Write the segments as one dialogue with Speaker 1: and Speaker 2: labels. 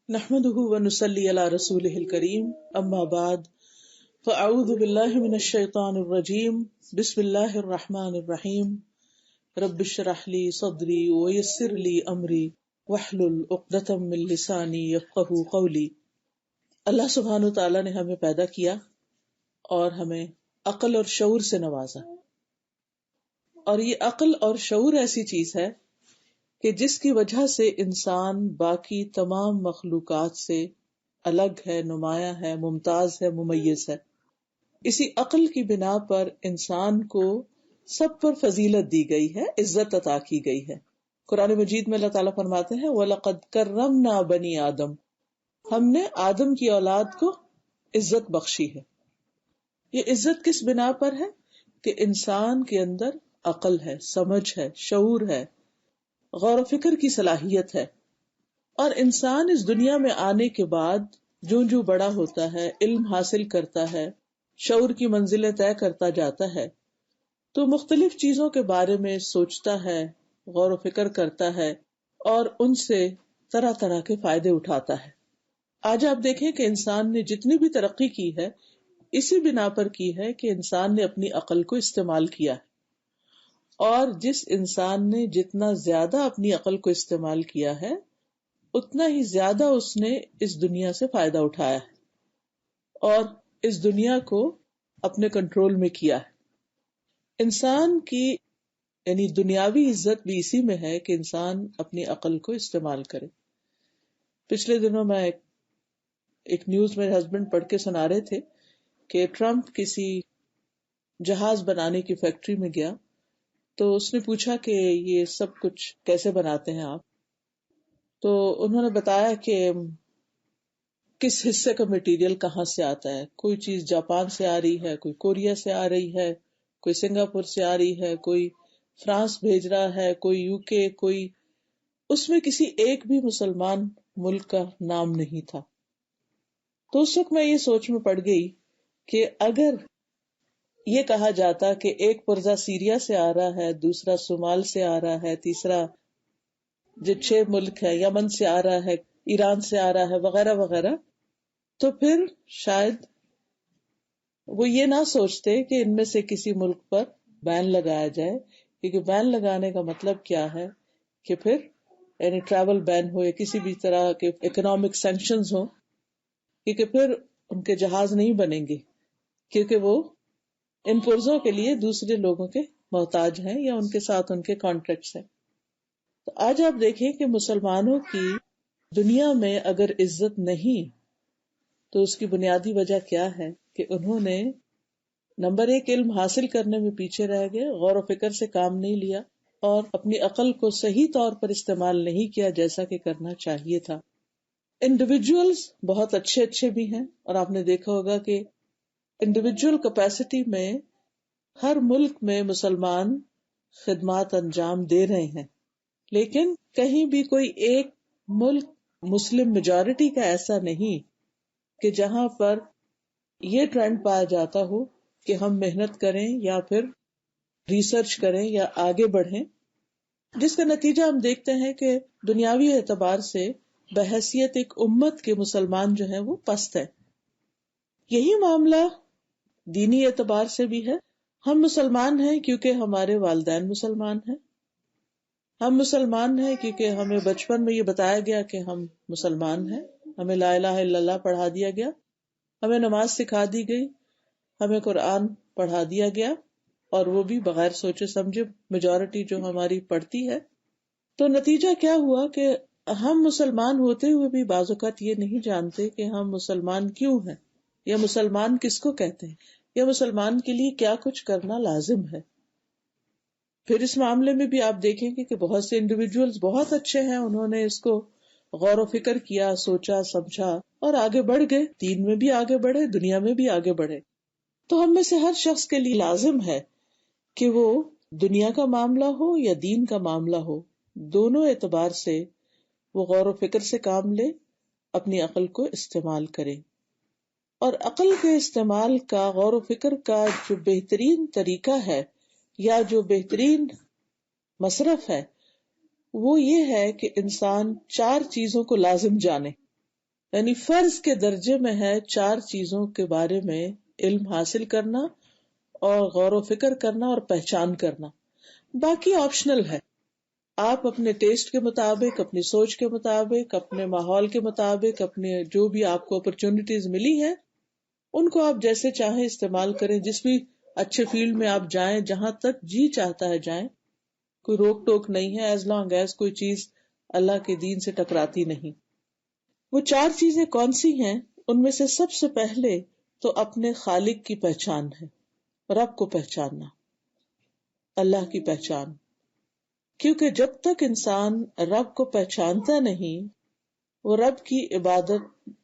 Speaker 1: نحمده ونصلي على رسوله الكريم اما بعد فاعوذ بالله من الشيطان الرجيم بسم الله الرحمن الرحيم رب اشرح لي صدري ويسر لي امري واحلل عقدة من لساني يفقهوا قولي۔ اللہ سبحانہ وتعالی نے ہمیں پیدا کیا اور ہمیں عقل اور شعور سے نوازا، اور یہ عقل اور شعور ایسی چیز ہے کہ جس کی وجہ سے انسان باقی تمام مخلوقات سے الگ ہے، نمایاں ہے، ممتاز ہے، ممیز ہے۔ اسی عقل کی بنا پر انسان کو سب پر فضیلت دی گئی ہے، عزت عطا کی گئی ہے۔ قرآن مجید میں اللہ تعالیٰ فرماتے ہیں وَلَقَدْ كَرَّمْنَا بَنِي آدم، ہم نے آدم کی اولاد کو عزت بخشی ہے۔ یہ عزت کس بنا پر ہے؟ کہ انسان کے اندر عقل ہے، سمجھ ہے، شعور ہے، غور و فکر کی صلاحیت ہے، اور انسان اس دنیا میں آنے کے بعد جو جو بڑا ہوتا ہے، علم حاصل کرتا ہے، شعور کی منزلیں طے کرتا جاتا ہے، تو مختلف چیزوں کے بارے میں سوچتا ہے، غور و فکر کرتا ہے، اور ان سے طرح طرح کے فائدے اٹھاتا ہے۔ آج آپ دیکھیں کہ انسان نے جتنی بھی ترقی کی ہے اسی بنا پر کی ہے کہ انسان نے اپنی عقل کو استعمال کیا ہے، اور جس انسان نے جتنا زیادہ اپنی عقل کو استعمال کیا ہے اتنا ہی زیادہ اس نے اس دنیا سے فائدہ اٹھایا ہے اور اس دنیا کو اپنے کنٹرول میں کیا ہے۔ انسان کی یعنی دنیاوی عزت بھی اسی میں ہے کہ انسان اپنی عقل کو استعمال کرے۔ پچھلے دنوں میں ایک نیوز میرے ہسبینڈ پڑھ کے سنا رہے تھے کہ ٹرمپ کسی جہاز بنانے کی فیکٹری میں گیا، تو اس نے پوچھا کہ یہ سب کچھ کیسے بناتے ہیں آپ؟ تو انہوں نے بتایا کہ کس حصے کا مٹیریل کہاں سے آتا ہے، کوئی چیز جاپان سے آ رہی ہے، کوئی کوریا سے آ رہی ہے، کوئی سنگاپور سے آ رہی ہے، کوئی فرانس بھیج رہا ہے، کوئی UK، کوئی، اس میں کسی ایک بھی مسلمان ملک کا نام نہیں تھا۔ تو اس وقت میں یہ سوچ میں پڑ گئی کہ اگر یہ کہا جاتا کہ ایک پرزہ سیریا سے آ رہا ہے، دوسرا صومال سے آ رہا ہے، تیسرا جو 6 ملک ہے، یمن سے آ رہا ہے، ایران سے آ رہا ہے، وغیرہ وغیرہ، تو پھر شاید وہ یہ نہ سوچتے کہ ان میں سے کسی ملک پر بین لگایا جائے، کیونکہ بین لگانے کا مطلب کیا ہے کہ پھر یعنی ٹریول بین ہو یا کسی بھی طرح کے اکنامک سینکشنز ہو، کیونکہ پھر ان کے جہاز نہیں بنیں گے، کیونکہ وہ ان پرزوں کے لیے دوسرے لوگوں کے محتاج ہیں یا ان کے ساتھ ان کے کانٹریکٹس ہیں۔ تو آج آپ دیکھیں کہ مسلمانوں کی دنیا میں اگر عزت نہیں تو اس کی بنیادی وجہ کیا ہے کہ انہوں نے نمبر 1 علم حاصل کرنے میں پیچھے رہ گئے، غور و فکر سے کام نہیں لیا، اور اپنی عقل کو صحیح طور پر استعمال نہیں کیا جیسا کہ کرنا چاہیے تھا۔ انڈیویجولز بہت اچھے بھی ہیں، اور آپ نے دیکھا ہوگا کہ انڈیویجول کیپیسٹی میں ہر ملک میں مسلمان خدمات انجام دے رہے ہیں، لیکن کہیں بھی کوئی ایک ملک مسلم میجورٹی کا ایسا نہیں کہ جہاں پر یہ ٹرینڈ پایا جاتا ہو کہ ہم محنت کریں یا پھر ریسرچ کریں یا آگے بڑھیں، جس کا نتیجہ ہم دیکھتے ہیں کہ دنیاوی اعتبار سے بحیثیت ایک امت کے مسلمان جو ہیں وہ پست ہے۔ یہی معاملہ دینی اعتبار سے بھی ہے۔ ہم مسلمان ہیں کیونکہ ہمارے والدین مسلمان ہیں، ہم مسلمان ہیں کیونکہ ہمیں بچپن میں یہ بتایا گیا کہ ہم مسلمان ہیں، ہمیں لا الہ الا اللہ پڑھا دیا گیا، ہمیں نماز سکھا دی گئی، ہمیں قرآن پڑھا دیا گیا، اور وہ بھی بغیر سوچے سمجھے میجورٹی جو ہماری پڑھتی ہے۔ تو نتیجہ کیا ہوا کہ ہم مسلمان ہوتے ہوئے بھی بعض اوقات یہ نہیں جانتے کہ ہم مسلمان کیوں ہیں، یا مسلمان کس کو کہتے ہیں، یا مسلمان کے لیے کیا کچھ کرنا لازم ہے۔ پھر اس معاملے میں بھی آپ دیکھیں گے کہ بہت سے انڈیویجولز بہت اچھے ہیں، انہوں نے اس کو غور و فکر کیا، سوچا سمجھا اور آگے بڑھ گئے، دین میں بھی آگے بڑھے، دنیا میں بھی آگے بڑھے۔ تو ہم میں سے ہر شخص کے لیے لازم ہے کہ وہ دنیا کا معاملہ ہو یا دین کا معاملہ ہو، دونوں اعتبار سے وہ غور و فکر سے کام لے، اپنی عقل کو استعمال کرے۔ اور عقل کے استعمال کا، غور و فکر کا جو بہترین طریقہ ہے یا جو بہترین مصرف ہے وہ یہ ہے کہ انسان 4 چیزوں کو لازم جانے۔ یعنی فرض کے درجے میں ہے 4 چیزوں کے بارے میں علم حاصل کرنا اور غور و فکر کرنا اور پہچان کرنا. باقی آپشنل ہے. آپ اپنے ٹیسٹ کے مطابق، اپنی سوچ کے مطابق، اپنے ماحول کے مطابق، اپنے جو بھی آپ کو اپرچونٹیز ملی ہیں ان کو آپ جیسے چاہیں استعمال کریں. جس بھی اچھے فیلڈ میں آپ جائیں، جہاں تک جی چاہتا ہے جائیں، کوئی روک ٹوک نہیں ہے ایز لانگ ایز کوئی چیز اللہ کے دین سے ٹکراتی نہیں. وہ 4 چیزیں کون سی ہیں؟ ان میں سے سب سے پہلے تو اپنے خالق کی پہچان ہے، رب کو پہچاننا، اللہ کی پہچان. کیونکہ جب تک انسان رب کو پہچانتا نہیں وہ رب کی عبادت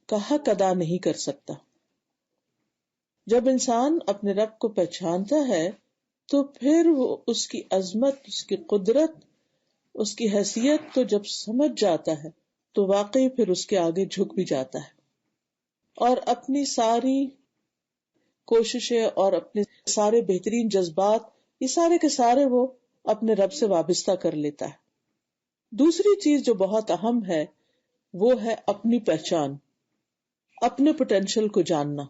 Speaker 1: کا حق ادا نہیں کر سکتا. جب انسان اپنے رب کو پہچانتا ہے تو پھر وہ اس کی عظمت، اس کی قدرت، اس کی حیثیت کو جب سمجھ جاتا ہے تو واقعی پھر اس کے آگے جھک بھی جاتا ہے اور اپنی ساری کوششیں اور اپنے سارے بہترین جذبات یہ سارے کے سارے وہ اپنے رب سے وابستہ کر لیتا ہے. دوسری چیز جو بہت اہم ہے وہ ہے اپنی پہچان، اپنے پوٹینشل کو جاننا،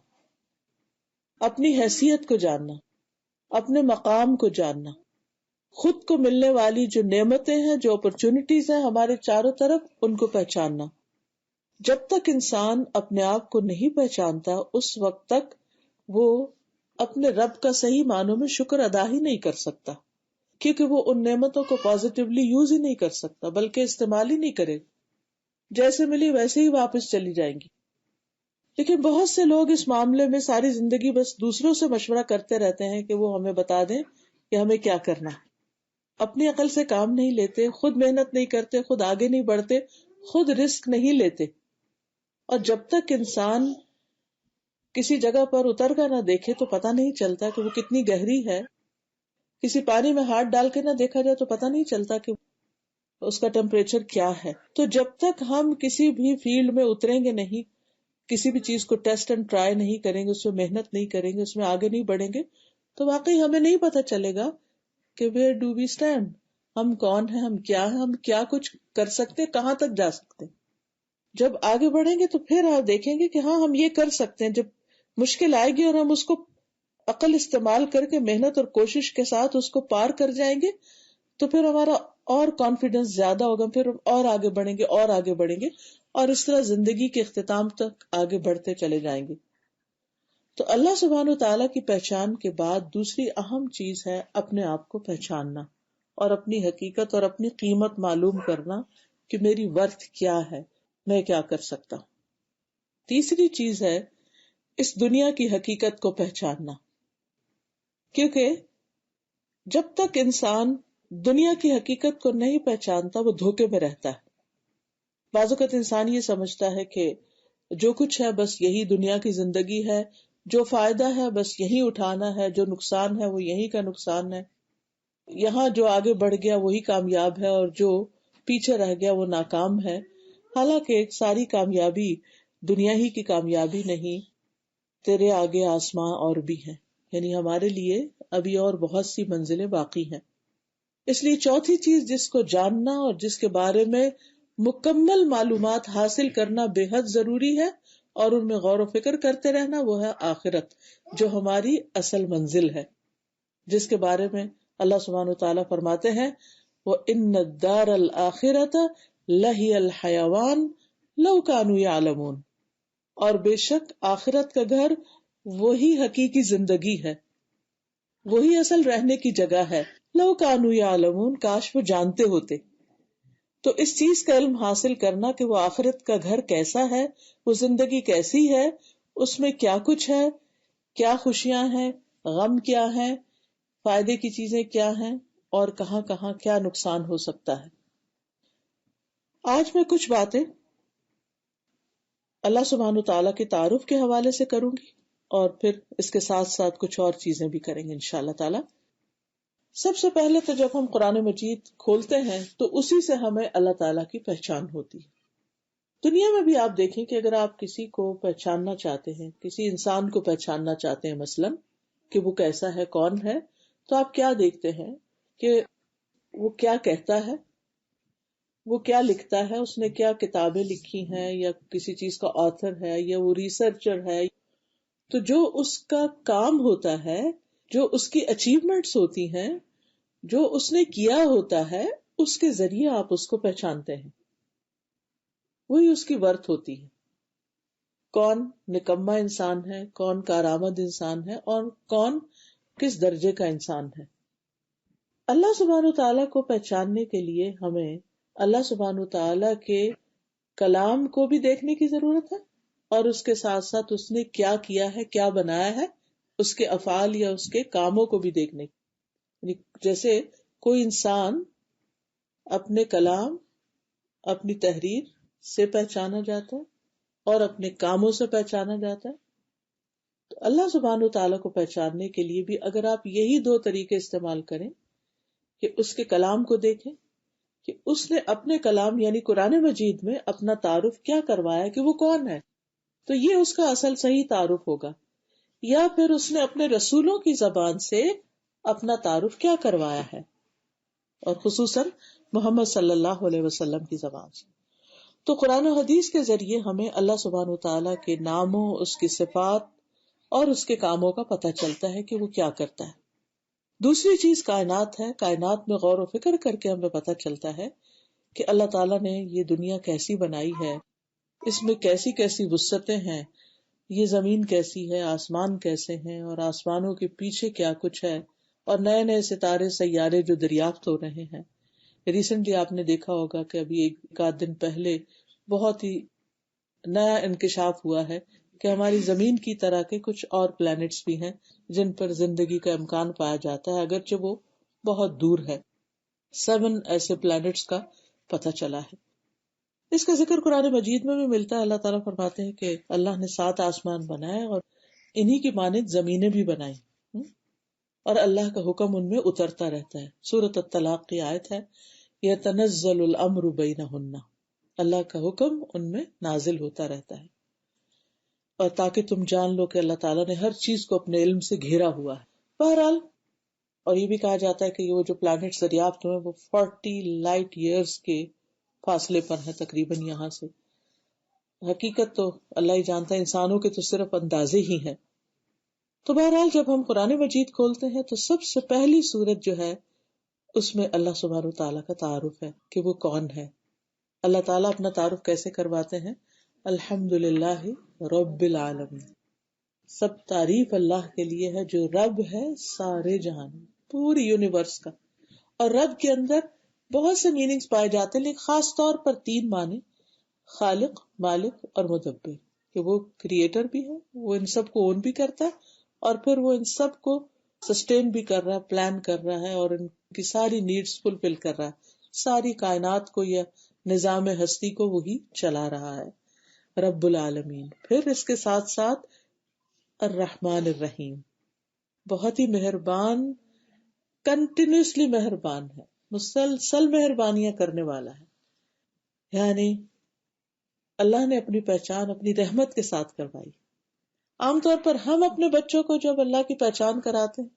Speaker 1: اپنی حیثیت کو جاننا، اپنے مقام کو جاننا، خود کو ملنے والی جو نعمتیں ہیں، جو اپرچونٹیز ہیں ہمارے چاروں طرف، ان کو پہچاننا. جب تک انسان اپنے آپ کو نہیں پہچانتا اس وقت تک وہ اپنے رب کا صحیح معنوں میں شکر ادا ہی نہیں کر سکتا، کیونکہ وہ ان نعمتوں کو پازیٹیولی یوز ہی نہیں کر سکتا بلکہ استعمال ہی نہیں کرے. جیسے ملی ویسے ہی واپس چلی جائیں گی. لیکن بہت سے لوگ اس معاملے میں ساری زندگی بس دوسروں سے مشورہ کرتے رہتے ہیں کہ وہ ہمیں بتا دیں کہ ہمیں کیا کرنا ہے. اپنی عقل سے کام نہیں لیتے، خود محنت نہیں کرتے، خود آگے نہیں بڑھتے، خود رسک نہیں لیتے. اور جب تک انسان کسی جگہ پر اتر کر نہ دیکھے تو پتہ نہیں چلتا کہ وہ کتنی گہری ہے. کسی پانی میں ہاتھ ڈال کے نہ دیکھا جائے تو پتہ نہیں چلتا کہ اس کا ٹیمپریچر کیا ہے. تو جب تک ہم کسی بھی فیلڈ میں اتریں گے نہیں، کسی بھی چیز کو ٹیسٹ اینڈ ٹرائی نہیں کریں گے، اس میں محنت نہیں کریں گے، اس میں آگے نہیں بڑھیں گے تو واقعی ہمیں نہیں پتہ چلے گا کہ ویئر ڈو وی اسٹینڈ، ہم کون ہیں، ہم کیا کچھ کر سکتے، کہاں تک جا سکتے. جب آگے بڑھیں گے تو پھر آپ دیکھیں گے کہ ہاں ہم یہ کر سکتے ہیں. جب مشکل آئے گی اور ہم اس کو عقل استعمال کر کے محنت اور کوشش کے ساتھ اس کو پار کر جائیں گے تو پھر ہمارا اور کانفیڈنس زیادہ ہوگا، پھر اور آگے بڑھیں گے اور آگے بڑھیں گے اور اس طرح زندگی کے اختتام تک آگے بڑھتے چلے جائیں گے. تو اللہ سبحانہ و تعالیٰ کی پہچان کے بعد دوسری اہم چیز ہے اپنے آپ کو پہچاننا اور اپنی حقیقت اور اپنی قیمت معلوم کرنا کہ میری ورتھ کیا ہے، میں کیا کر سکتا ہوں. تیسری چیز ہے اس دنیا کی حقیقت کو پہچاننا، کیونکہ جب تک انسان دنیا کی حقیقت کو نہیں پہچانتا وہ دھوکے میں رہتا ہے. بعض اوقات انسان یہ سمجھتا ہے کہ جو کچھ ہے بس یہی دنیا کی زندگی ہے، جو فائدہ ہے بس یہی اٹھانا ہے، جو نقصان ہے وہ یہی کا نقصان ہے، یہاں جو آگے بڑھ گیا وہی کامیاب ہے اور جو پیچھے رہ گیا وہ ناکام ہے. حالانکہ ساری کامیابی دنیا ہی کی کامیابی نہیں، تیرے آگے آسماں اور بھی ہیں، یعنی ہمارے لیے ابھی اور بہت سی منزلیں باقی ہیں. اس لیے چوتھی چیز جس کو جاننا اور جس کے بارے میں مکمل معلومات حاصل کرنا بے حد ضروری ہے اور ان میں غور و فکر کرتے رہنا، وہ ہے آخرت، جو ہماری اصل منزل ہے، جس کے بارے میں اللہ سبحانہ و تعالیٰ فرماتے ہیں وَإِنَّ الدَّارَ الْآخِرَةَ لَهِيَ الْحَيَوَانُ لَوْ كَانُوا يَعْلَمُونَ، اور بے شک آخرت کا گھر وہی حقیقی زندگی ہے، وہی اصل رہنے کی جگہ ہے. لو کانوا یعلمون، کاش وہ جانتے ہوتے. تو اس چیز کا علم حاصل کرنا کہ وہ آخرت کا گھر کیسا ہے، وہ زندگی کیسی ہے، اس میں کیا کچھ ہے، کیا خوشیاں ہیں، غم کیا ہے، فائدے کی چیزیں کیا ہیں اور کہاں کہاں کیا نقصان ہو سکتا ہے. آج میں کچھ باتیں اللہ سبحانہ تعالیٰ کے تعارف کے حوالے سے کروں گی اور پھر اس کے ساتھ ساتھ کچھ اور چیزیں بھی کریں گے انشاءاللہ تعالیٰ. سب سے پہلے تو جب ہم قرآن مجید کھولتے ہیں تو اسی سے ہمیں اللہ تعالیٰ کی پہچان ہوتی ہے. دنیا میں بھی آپ دیکھیں کہ اگر آپ کسی کو پہچاننا چاہتے ہیں، کسی انسان کو پہچاننا چاہتے ہیں مثلاً کہ وہ کیسا ہے، کون ہے، تو آپ کیا دیکھتے ہیں کہ وہ کیا کہتا ہے، وہ کیا لکھتا ہے، اس نے کیا کتابیں لکھی ہیں، یا کسی چیز کا آتھر ہے، یا وہ ریسرچر ہے. تو جو اس کا کام ہوتا ہے، جو اس کی اچیومنٹس ہوتی ہیں، جو اس نے کیا ہوتا ہے، اس کے ذریعے آپ اس کو پہچانتے ہیں. وہی اس کی ورتھ ہوتی ہے. کون نکما انسان ہے، کون کارآمد انسان ہے، اور کون کس درجے کا انسان ہے. اللہ سبحانہ وتعالیٰ کو پہچاننے کے لیے ہمیں اللہ سبحانہ وتعالیٰ کے کلام کو بھی دیکھنے کی ضرورت ہے، اور اس کے ساتھ ساتھ اس نے کیا کیا ہے، کیا بنایا ہے، اس کے افعال یا اس کے کاموں کو بھی دیکھنے کی. یعنی جیسے کوئی انسان اپنے کلام، اپنی تحریر سے پہچانا جاتا ہے اور اپنے کاموں سے پہچانا جاتا ہے، تو اللہ سبحانہ وتعالیٰ کو پہچاننے کے لیے بھی اگر آپ یہی دو طریقے استعمال کریں کہ اس کے کلام کو دیکھیں کہ اس نے اپنے کلام یعنی قرآن مجید میں اپنا تعارف کیا کروایا کہ وہ کون ہے، تو یہ اس کا اصل صحیح تعارف ہوگا. یا پھر اس نے اپنے رسولوں کی زبان سے اپنا تعارف کیا کروایا ہے، اور خصوصاً محمد صلی اللہ علیہ وسلم کی زبان سے. تو قرآن و حدیث کے ذریعے ہمیں اللہ سبحانہ وتعالیٰ کے ناموں، اس کی صفات اور اس کے کاموں کا پتہ چلتا ہے کہ وہ کیا کرتا ہے. دوسری چیز کائنات ہے. کائنات میں غور و فکر کر کے ہمیں پتہ چلتا ہے کہ اللہ تعالیٰ نے یہ دنیا کیسی بنائی ہے، اس میں کیسی کیسی وسعتیں ہیں، یہ زمین کیسی ہے، آسمان کیسے ہیں، اور آسمانوں کے پیچھے کیا کچھ ہے، اور نئے نئے ستارے سیارے جو دریافت ہو رہے ہیں. ریسنٹلی آپ نے دیکھا ہوگا کہ ابھی ایک آدھ دن پہلے بہت ہی نیا انکشاف ہوا ہے کہ ہماری زمین کی طرح کے کچھ اور پلانٹس بھی ہیں جن پر زندگی کا امکان پایا جاتا ہے، اگرچہ وہ بہت دور ہے. 7 ایسے پلانٹس کا پتہ چلا ہے. اس کا ذکر قرآن مجید میں بھی ملتا ہے. اللہ تعالیٰ فرماتے ہیں کہ اللہ نے 7 آسمان بنائے اور انہی کی مانند زمینیں بھی بنائی، اور اللہ کا حکم ان میں اترتا رہتا ہے. سورۃ الطلاق کی آیت ہے، یتنزل الامر بینہن، اللہ کا حکم ان میں نازل ہوتا رہتا ہے، اور تاکہ تم جان لو کہ اللہ تعالیٰ نے ہر چیز کو اپنے علم سے گھیرا ہوا ہے. بہرحال، اور یہ بھی کہا جاتا ہے کہ وہ جو پلانٹس دریافت ہوئے وہ 40 لائٹ ایئرز کے فاصلے پر ہیں تقریباً یہاں سے. حقیقت تو اللہ ہی جانتا ہے، انسانوں کے تو صرف اندازے ہی ہیں. تو بہرحال جب ہم قرآن مجید کھولتے ہیں تو سب سے پہلی سورت جو ہے اس میں اللہ سبحانہ وتعالیٰ کا تعارف ہے کہ وہ کون ہے. اللہ تعالیٰ اپنا تعارف کیسے کرواتے ہیں؟ الحمدللہ رب العالمین، سب تعریف اللہ کے لیے ہے جو رب ہے سارے جہان، پوری یونیورس کا. اور رب کے اندر بہت سے میننگز پائے جاتے ہیں، لیکن خاص طور پر 3 معنی: خالق، مالک اور مدبر، کہ وہ کریٹر بھی ہے، وہ ان سب کو اون بھی کرتا ہے، اور پھر وہ ان سب کو سسٹین بھی کر رہا ہے، پلان کر رہا ہے، اور ان کی ساری نیڈز فلفل کر رہا ہے. ساری کائنات کو یا نظام ہستی کو وہی چلا رہا ہے، رب العالمین. پھر اس کے ساتھ ساتھ الرحمن الرحیم، بہت ہی مہربان، کنٹینیوسلی مہربان ہے، مسلسل مہربانیاں کرنے والا ہے. یعنی اللہ نے اپنی پہچان اپنی رحمت کے ساتھ کروائی. عام طور پر ہم اپنے بچوں کو جب اللہ کی پہچان کراتے ہیں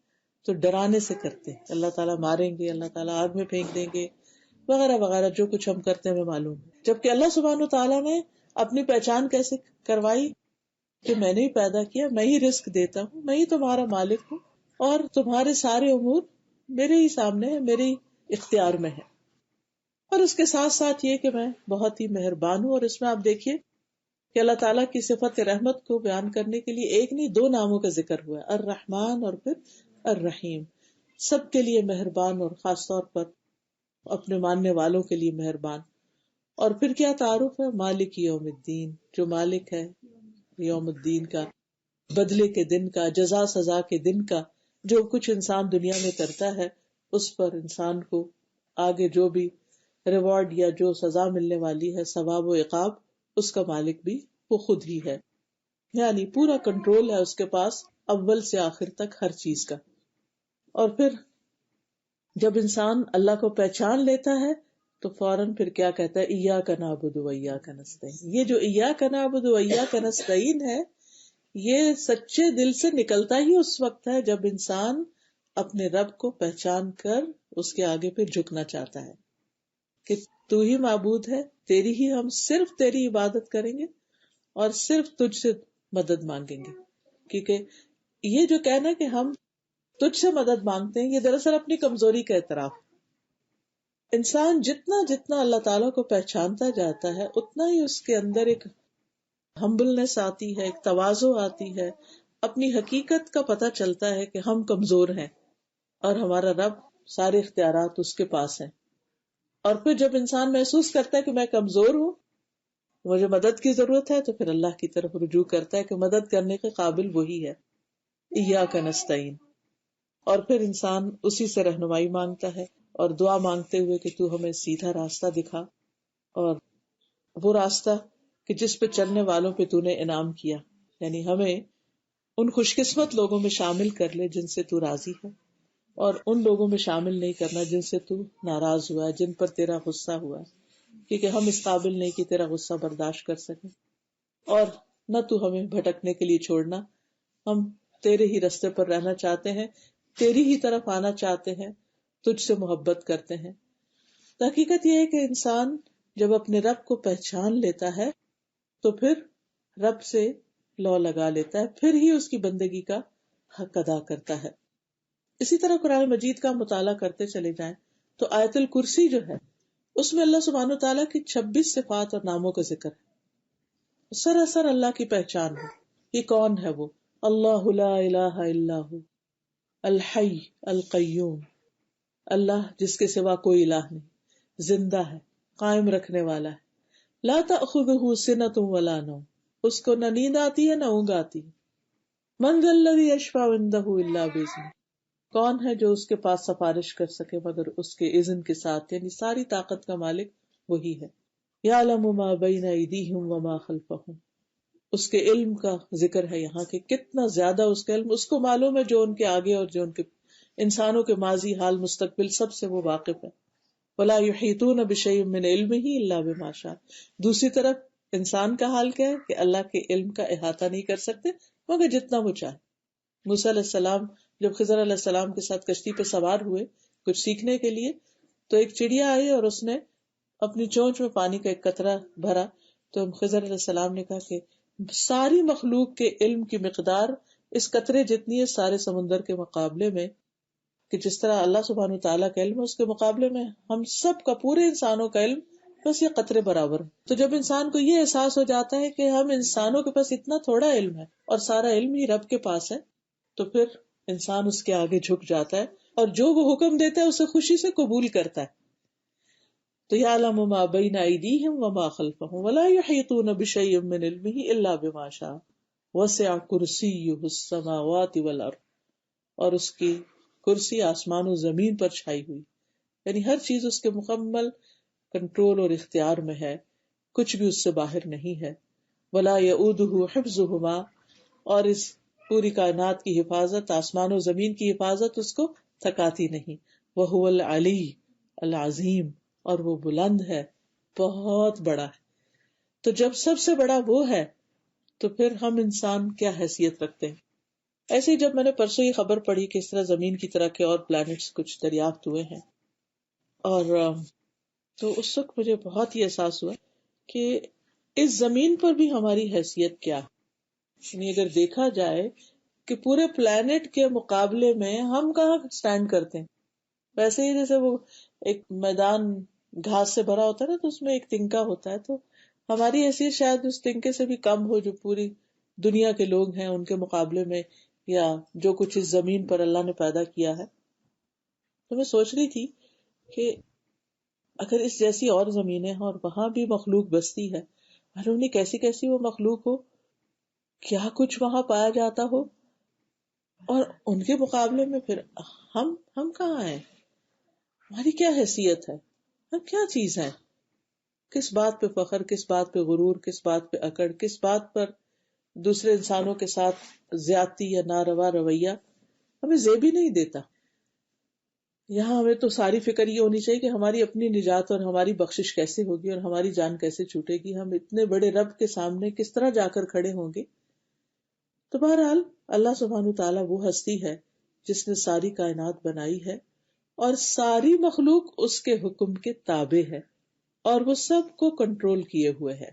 Speaker 1: تو ڈرانے سے کرتے ہیں، اللہ تعالیٰ ماریں گے، اللہ تعالیٰ آگ میں پھینک دیں گے، وغیرہ وغیرہ، جو کچھ ہم کرتے ہیں ہمیں معلوم ہے. جبکہ اللہ سبحانہ وتعالیٰ نے اپنی پہچان کیسے کروائی کہ میں نے ہی پیدا کیا، میں ہی رزق دیتا ہوں، میں ہی تمہارا مالک ہوں، اور تمہارے سارے امور میرے ہی سامنے ہے، میرے ہی اختیار میں ہے. اور اس کے ساتھ ساتھ یہ کہ میں بہت ہی مہربان ہوں. اور اس میں آپ دیکھیے کہ اللہ تعالیٰ کی صفت رحمت کو بیان کرنے کے لیے ایک نہیں 2 ناموں کا ذکر ہوا ہے، الرحمن اور پھر الرحیم. سب کے لیے مہربان، اور خاص طور پر اپنے ماننے والوں کے لیے مہربان. اور پھر کیا تعارف ہے؟ مالک یوم الدین، جو مالک ہے یوم الدین کا، بدلے کے دن کا، جزا سزا کے دن کا. جو کچھ انسان دنیا میں کرتا ہے اس پر انسان کو آگے جو بھی ریوارڈ یا جو سزا ملنے والی ہے، ثواب و عقاب، اس کا مالک بھی وہ خود ہی ہے. یعنی پورا کنٹرول ہے اس کے پاس اول سے آخر تک ہر چیز کا. اور پھر جب انسان اللہ کو پہچان لیتا ہے تو فوراً پھر کیا کہتا ہے؟ ایاک نعبد و ایاک نستعین. یہ جو ایاک نعبد و ایاک نستعین ہے، یہ سچے دل سے نکلتا ہی اس وقت ہے جب انسان اپنے رب کو پہچان کر اس کے آگے پہ جھکنا چاہتا ہے کہ تو ہی معبود ہے، تیری ہی ہم صرف تیری عبادت کریں گے اور صرف تجھ سے مدد مانگیں گے. کیونکہ یہ جو کہنا کہ ہم تجھ سے مدد مانگتے ہیں، یہ دراصل اپنی کمزوری کا اعتراف. انسان جتنا جتنا اللہ تعالیٰ کو پہچانتا جاتا ہے اتنا ہی اس کے اندر ایک ہمبلنس آتی ہے، ایک تواضع آتی ہے، اپنی حقیقت کا پتہ چلتا ہے کہ ہم کمزور ہیں اور ہمارا رب سارے اختیارات اس کے پاس ہیں. اور پھر جب انسان محسوس کرتا ہے کہ میں کمزور ہوں، مجھے مدد کی ضرورت ہے، تو پھر اللہ کی طرف رجوع کرتا ہے کہ مدد کرنے کے قابل وہی ہے. ایاک نستعین. اور پھر انسان اسی سے رہنمائی مانگتا ہے اور دعا مانگتے ہوئے کہ تو ہمیں سیدھا راستہ دکھا، اور وہ راستہ کہ جس پہ چلنے والوں پہ تو نے انعام کیا، یعنی ہمیں ان خوش قسمت لوگوں میں شامل کر لے جن سے تو راضی ہے، اور ان لوگوں میں شامل نہیں کرنا جن سے تو ناراض ہوا ہے، جن پر تیرا غصہ ہوا ہے، کیونکہ ہم اس قابل نہیں کہ تیرا غصہ برداشت کر سکیں. اور نہ تو ہمیں بھٹکنے کے لیے چھوڑنا، ہم تیرے ہی رستے پر رہنا چاہتے ہیں، تیری ہی طرف آنا چاہتے ہیں، تجھ سے محبت کرتے ہیں. حقیقت یہ ہے کہ انسان جب اپنے رب کو پہچان لیتا ہے تو پھر رب سے لو لگا لیتا ہے، پھر ہی اس کی بندگی کا حق ادا کرتا ہے. اسی طرح قرآن مجید کا مطالعہ کرتے چلے جائیں تو آیت الکرسی جو ہے اس میں اللہ سبحانہ وتعالیٰ کی 26 صفات اور ناموں کا ذکر ہے. سراسر اللہ کی پہچان ہے. یہ کون ہے؟ وہ اللہ لا الہ الا ہو الحی القیوم، اللہ جس کے سوا کوئی الہ نہیں، زندہ ہے، قائم رکھنے والا ہے. لا تأخذہ سنۃ ولا نوم، اس کو نہ نیند آتی ہے نہ اونگ آتی. من ذا الذی یشفع عندہ الا باذنہ، کون ہے جو اس کے پاس سفارش کر سکے مگر اس کے اذن کے ساتھ، یعنی ساری طاقت کا مالک وہی ہے. یعلم ما بین ایدیہم وما خلفہم، اس کے علم کا ذکر ہے یہاں کہ کتنا زیادہ اس کا علم، اس کو معلوم ہے جو ان کے آگے اور جو ان کے انسانوں کے ماضی حال مستقبل سب سے وہ واقف ہے. ولا یحیطون بشیء من علمہ الا بما شاء. دوسری طرف انسان کا حال کیا ہے کہ اللہ کے علم کا احاطہ نہیں کر سکتے مگر جتنا وہ چاہے. موسیٰ علیہ السلام جب خضر علیہ السلام کے ساتھ کشتی پہ سوار ہوئے کچھ سیکھنے کے لیے، تو ایک چڑیا آئی اور اس نے اپنی چونچ میں پانی کا ایک قطرہ بھرا، تو خضر علیہ السلام نے کہا کہ ساری مخلوق کے علم کی مقدار اس قطرے جتنی ہے سارے سمندر کے مقابلے میں، کہ جس طرح اللہ سبحانہ تعالیٰ کا علم ہے اس کے مقابلے میں ہم سب کا، پورے انسانوں کا علم بس یہ قطرے برابر ہے. تو جب انسان کو یہ احساس ہو جاتا ہے کہ ہم انسانوں کے پاس اتنا تھوڑا علم ہے اور سارا علم ہی رب کے پاس ہے، تو پھر انسان اس کے آگے جھک جاتا ہے اور جو وہ حکم دیتا ہے اسے خوشی سے قبول کرتا ہے. تو یعلم ما بین ایدیہم وما خلفہم ولا یحیطون بشیء من علمہ الا بما شاء وسع کرسیہ السماوات والارض، اور اس کی کرسی آسمان و زمین پر چھائی ہوئی، یعنی ہر چیز اس کے مکمل کنٹرول اور اختیار میں ہے، کچھ بھی اس سے باہر نہیں ہے. ولا یؤودہ حفظہما، اور اس پوری کائنات کی حفاظت، آسمان و زمین کی حفاظت اس کو تھکاتی نہیں. وہو العلی العظیم، اور وہ بلند ہے، بہت بڑا ہے. تو جب سب سے بڑا وہ ہے تو پھر ہم انسان کیا حیثیت رکھتے ہیں. ایسے ہی جب میں نے پرسوں یہ خبر پڑھی کہ اس طرح زمین کی طرح کے اور پلانٹس کچھ دریافت ہوئے ہیں، اور تو اس وقت مجھے بہت ہی احساس ہوا کہ اس زمین پر بھی ہماری حیثیت کیا. یعنی اگر دیکھا جائے کہ پورے پلانٹ کے مقابلے میں ہم کہاں سٹینڈ کرتے ہیں. ویسے ہی جیسے وہ ایک میدان گھاس سے بھرا ہوتا ہے نا، تو اس میں ایک تنکا ہوتا ہے، تو ہماری حیثیت شاید اس تنکے سے بھی کم ہو جو پوری دنیا کے لوگ ہیں ان کے مقابلے میں، یا جو کچھ اس زمین پر اللہ نے پیدا کیا ہے. تو میں سوچ رہی تھی کہ اگر اس جیسی اور زمینیں ہیں اور وہاں بھی مخلوق بستی ہے، معلوم نہیں کیسی کیسی وہ مخلوق ہو، کیا کچھ وہاں پایا جاتا ہو، اور ان کے مقابلے میں پھر ہم کہاں ہیں، ہماری کیا حیثیت ہے، ہم کیا چیز ہے، کس بات پہ فخر، کس بات پہ غرور، کس بات پہ اکڑ، کس بات پر دوسرے انسانوں کے ساتھ زیادتی یا ناروا رویہ ہمیں زیب ہی نہیں دیتا. یہاں ہمیں تو ساری فکر یہ ہونی چاہیے کہ ہماری اپنی نجات اور ہماری بخشش کیسے ہوگی اور ہماری جان کیسے چھوٹے گی، ہم اتنے بڑے رب کے سامنے کس طرح جا کر کھڑے ہوں گے. تو بہرحال اللہ سبحانہ تعالیٰ وہ ہستی ہے جس نے ساری کائنات بنائی ہے اور ساری مخلوق اس کے حکم کے تابع ہے، اور وہ سب کو کنٹرول کیے ہوئے ہے.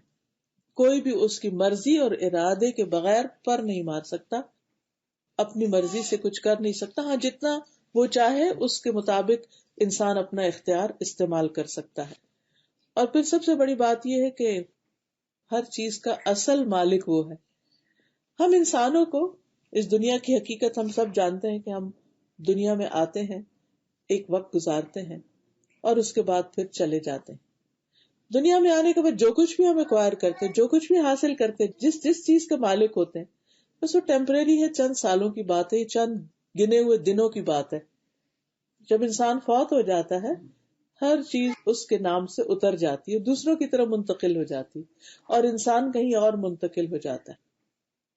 Speaker 1: کوئی بھی اس کی مرضی اور ارادے کے بغیر پر نہیں مار سکتا، اپنی مرضی سے کچھ کر نہیں سکتا. ہاں جتنا وہ چاہے اس کے مطابق انسان اپنا اختیار استعمال کر سکتا ہے. اور پھر سب سے بڑی بات یہ ہے کہ ہر چیز کا اصل مالک وہ ہے. ہم انسانوں کو اس دنیا کی حقیقت ہم سب جانتے ہیں کہ ہم دنیا میں آتے ہیں، ایک وقت گزارتے ہیں اور اس کے بعد پھر چلے جاتے ہیں. دنیا میں آنے کے بعد جو کچھ بھی ہم ایکوائر کرتے، جو کچھ بھی حاصل کرتے، جس چیز کے مالک ہوتے ہیں، بس وہ ٹیمپریری ہے، چند سالوں کی بات ہے، چند گنے ہوئے دنوں کی بات ہے. جب انسان فوت ہو جاتا ہے ہر چیز اس کے نام سے اتر جاتی ہے، دوسروں کی طرف منتقل ہو جاتی ہے اور انسان کہیں اور منتقل ہو جاتا ہے.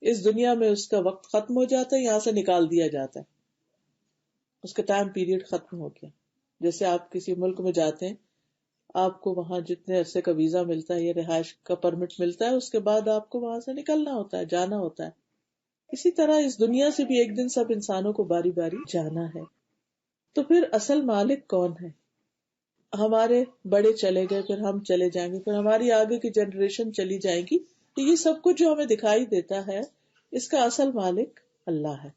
Speaker 1: اس دنیا میں اس کا وقت ختم ہو جاتا ہے، یہاں سے نکال دیا جاتا ہے، اس کا ٹائم پیریڈ ختم ہو گیا. جیسے آپ کسی ملک میں جاتے ہیں، آپ کو وہاں جتنے عرصے کا ویزا ملتا ہے یا رہائش کا پرمٹ ملتا ہے، اس کے بعد آپ کو وہاں سے نکلنا ہوتا ہے، جانا ہوتا ہے. اسی طرح اس دنیا سے بھی ایک دن سب انسانوں کو باری باری جانا ہے. تو پھر اصل مالک کون ہے؟ ہمارے بڑے چلے گئے، پھر ہم چلے جائیں گے، پھر ہماری آگے کی جنریشن چلی جائے گی. تو یہ سب کچھ جو ہمیں دکھائی دیتا ہے اس کا اصل مالک اللہ ہے.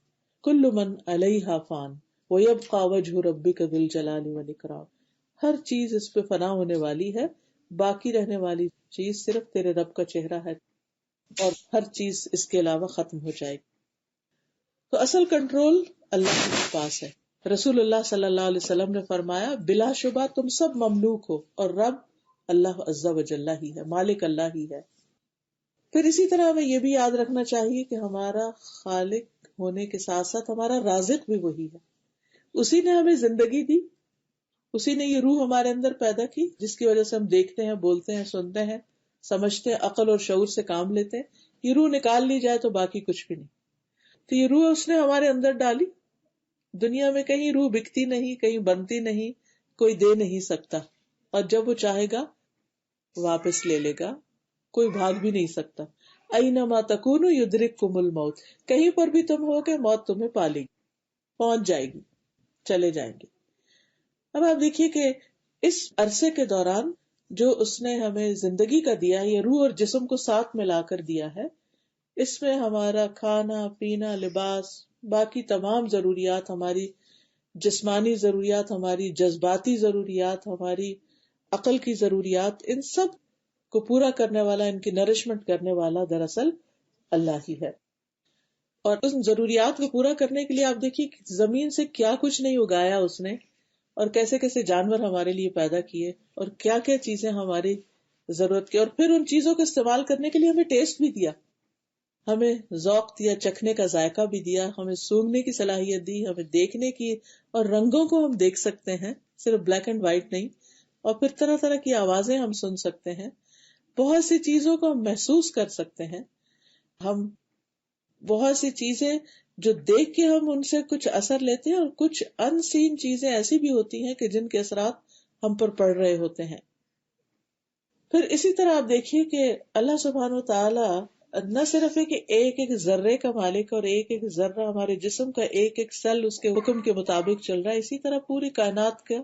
Speaker 1: کل من علیہا فان ویبقی وجہ ربک ذو الجلال والاکرام. ہر چیز اس پہ فنا ہونے والی ہے، باقی رہنے والی چیز صرف تیرے رب کا چہرہ ہے، اور ہر چیز اس کے علاوہ ختم ہو جائے گی. تو اصل کنٹرول اللہ کے پاس ہے. رسول اللہ صلی اللہ علیہ وسلم نے فرمایا بلا شبہ تم سب مملوک ہو اور رب اللہ عز و جل ہی ہے، مالک اللہ ہی ہے. پھر اسی طرح ہمیں یہ بھی یاد رکھنا چاہیے کہ ہمارا خالق ہونے کے ساتھ ساتھ ہمارا رازق بھی وہی ہے. اسی نے ہمیں زندگی دی، اسی نے یہ روح ہمارے اندر پیدا کی جس کی وجہ سے ہم دیکھتے ہیں، بولتے ہیں، سنتے ہیں، سمجھتے ہیں، عقل اور شعور سے کام لیتے ہیں. یہ روح نکال لی جائے تو باقی کچھ بھی نہیں. تو یہ روح اس نے ہمارے اندر ڈالی. دنیا میں کہیں روح بکتی نہیں، کہیں بنتی نہیں، کوئی دے نہیں سکتا، اور جب وہ چاہے گا واپس لے لے گا، کوئی بھاگ بھی نہیں سکتا. اینما تکونوا یدرککم الموت، کہیں پر بھی تم ہوگے موت تمہیں پالے گی، پہنچ جائے گی، چلے جائیں گے. اب آپ دیکھیے کہ اس عرصے کے دوران جو اس نے ہمیں زندگی کا دیا ہے، یہ روح اور جسم کو ساتھ ملا کر دیا ہے، اس میں ہمارا کھانا پینا، لباس، باقی تمام ضروریات، ہماری جسمانی ضروریات، ہماری جذباتی ضروریات، ہماری عقل کی ضروریات، ان سب کو پورا کرنے والا، ان کی نرشمنٹ کرنے والا دراصل اللہ ہی ہے. اور ان ضروریات کو پورا کرنے کے لیے آپ دیکھیے کہ زمین سے کیا کچھ نہیں اگایا اس نے، اور کیسے کیسے جانور ہمارے لیے پیدا کیے، اور کیا کیا چیزیں ہماری ضرورت کی، اور پھر ان چیزوں کو استعمال کرنے کے لیے ہمیں ٹیسٹ بھی دیا، ہمیں ذوق دیا، چکھنے کا ذائقہ بھی دیا، ہمیں سونگھنے کی صلاحیت دی، ہمیں دیکھنے کی، اور رنگوں کو ہم دیکھ سکتے ہیں، صرف بلیک اینڈ وائٹ نہیں، اور پھر طرح طرح کی آوازیں ہم سن سکتے ہیں، بہت سی چیزوں کو ہم محسوس کر سکتے ہیں. ہم بہت سی چیزیں جو دیکھ کے ہم ان سے کچھ اثر لیتے ہیں، اور کچھ ان سین چیزیں ایسی بھی ہوتی ہیں کہ جن کے اثرات ہم پر پڑ رہے ہوتے ہیں. پھر اسی طرح آپ دیکھیے کہ اللہ سبحانہ و تعالی نہ صرف ہے کہ ایک ایک ذرے کا مالک، اور ایک ایک ذرہ ہمارے جسم کا ایک ایک سیل اس کے حکم کے مطابق چل رہا ہے، اسی طرح پوری کائنات کا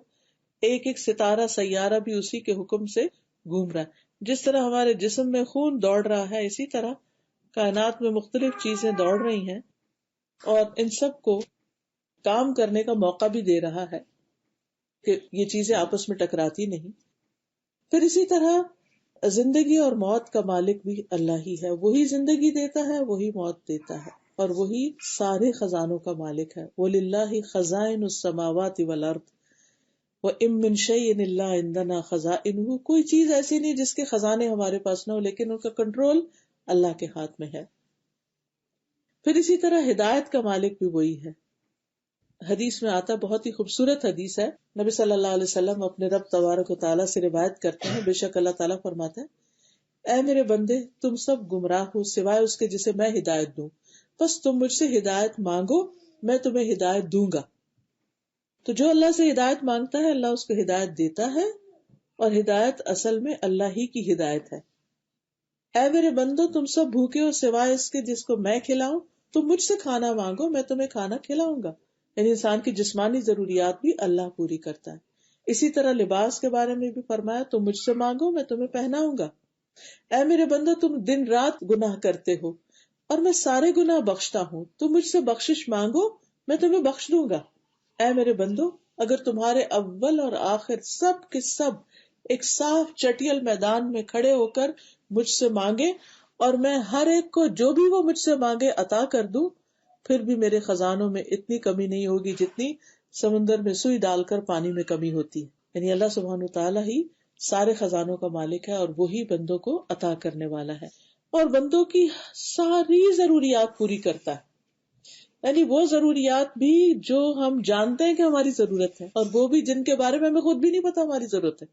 Speaker 1: ایک ایک ستارہ سیارہ بھی اسی کے حکم سے گھوم رہا ہے. جس طرح ہمارے جسم میں خون دوڑ رہا ہے، اسی طرح کائنات میں مختلف چیزیں دوڑ رہی ہیں، اور ان سب کو کام کرنے کا موقع بھی دے رہا ہے کہ یہ چیزیں آپس میں ٹکراتی نہیں. پھر اسی طرح زندگی اور موت کا مالک بھی اللہ ہی ہے، وہی زندگی دیتا ہے، وہی موت دیتا ہے، اور وہی سارے خزانوں کا مالک ہے. وَلِلَّهِ خَزَائِنُ السَّمَاوَاتِ وَالْأَرْضِ وَإِن مِّن شَيْءٍ إِلَّا عِندَنَا خَزَائِنُهُ. کوئی چیز ایسی نہیں جس کے خزانے ہمارے پاس نہ ہو، لیکن ان کا کنٹرول اللہ کے ہاتھ میں ہے. پھر اسی طرح ہدایت کا مالک بھی وہی ہے. حدیث میں آتا، بہت ہی خوبصورت حدیث ہے، نبی صلی اللہ علیہ وسلم اپنے رب تبارک و تعالیٰ سے روایت کرتے ہیں، بے شک اللہ تعالیٰ فرماتے ہیں اے میرے بندے تم سب گمراہ ہو سوائے اس کے جسے میں ہدایت دوں، بس تم مجھ سے ہدایت مانگو میں تمہیں ہدایت دوں گا. تو جو اللہ سے ہدایت مانگتا ہے اللہ اس کو ہدایت دیتا ہے، اور ہدایت اصل میں اللہ ہی کی ہدایت ہے. اے میرے بندو تم سب بھوکے ہو سوائے اس کے جس کو میں کھلاؤں، تم مجھ سے کھانا مانگو میں تمہیں کھانا کھلاؤں گا. یعنی انسان کی جسمانی ضروریات بھی اللہ پوری کرتا ہے. اسی طرح لباس کے بارے میں بھی فرمایا تم مجھ سے مانگو میں تمہیں پہناؤں گا. اے میرے بندو تم دن رات گناہ کرتے ہو اور میں سارے گناہ بخشتا ہوں، تم مجھ سے بخشش مانگو میں تمہیں بخش دوں گا. اے میرے بندو اگر تمہارے اول اور آخر سب کے سب ایک صاف چٹیل میدان میں کھڑے ہو کر مجھ سے مانگے اور میں ہر ایک کو جو بھی وہ مجھ سے مانگے عطا کر دوں، پھر بھی میرے خزانوں میں اتنی کمی نہیں ہوگی جتنی سمندر میں سوئی ڈال کر پانی میں کمی ہوتی ہے. یعنی اللہ سبحانہ وتعالیٰ ہی سارے خزانوں کا مالک ہے اور وہی بندوں کو عطا کرنے والا ہے اور بندوں کی ساری ضروریات پوری کرتا ہے. یعنی وہ ضروریات بھی جو ہم جانتے ہیں کہ ہماری ضرورت ہے اور وہ بھی جن کے بارے میں ہمیں خود بھی نہیں پتا ہماری ضرورت ہے.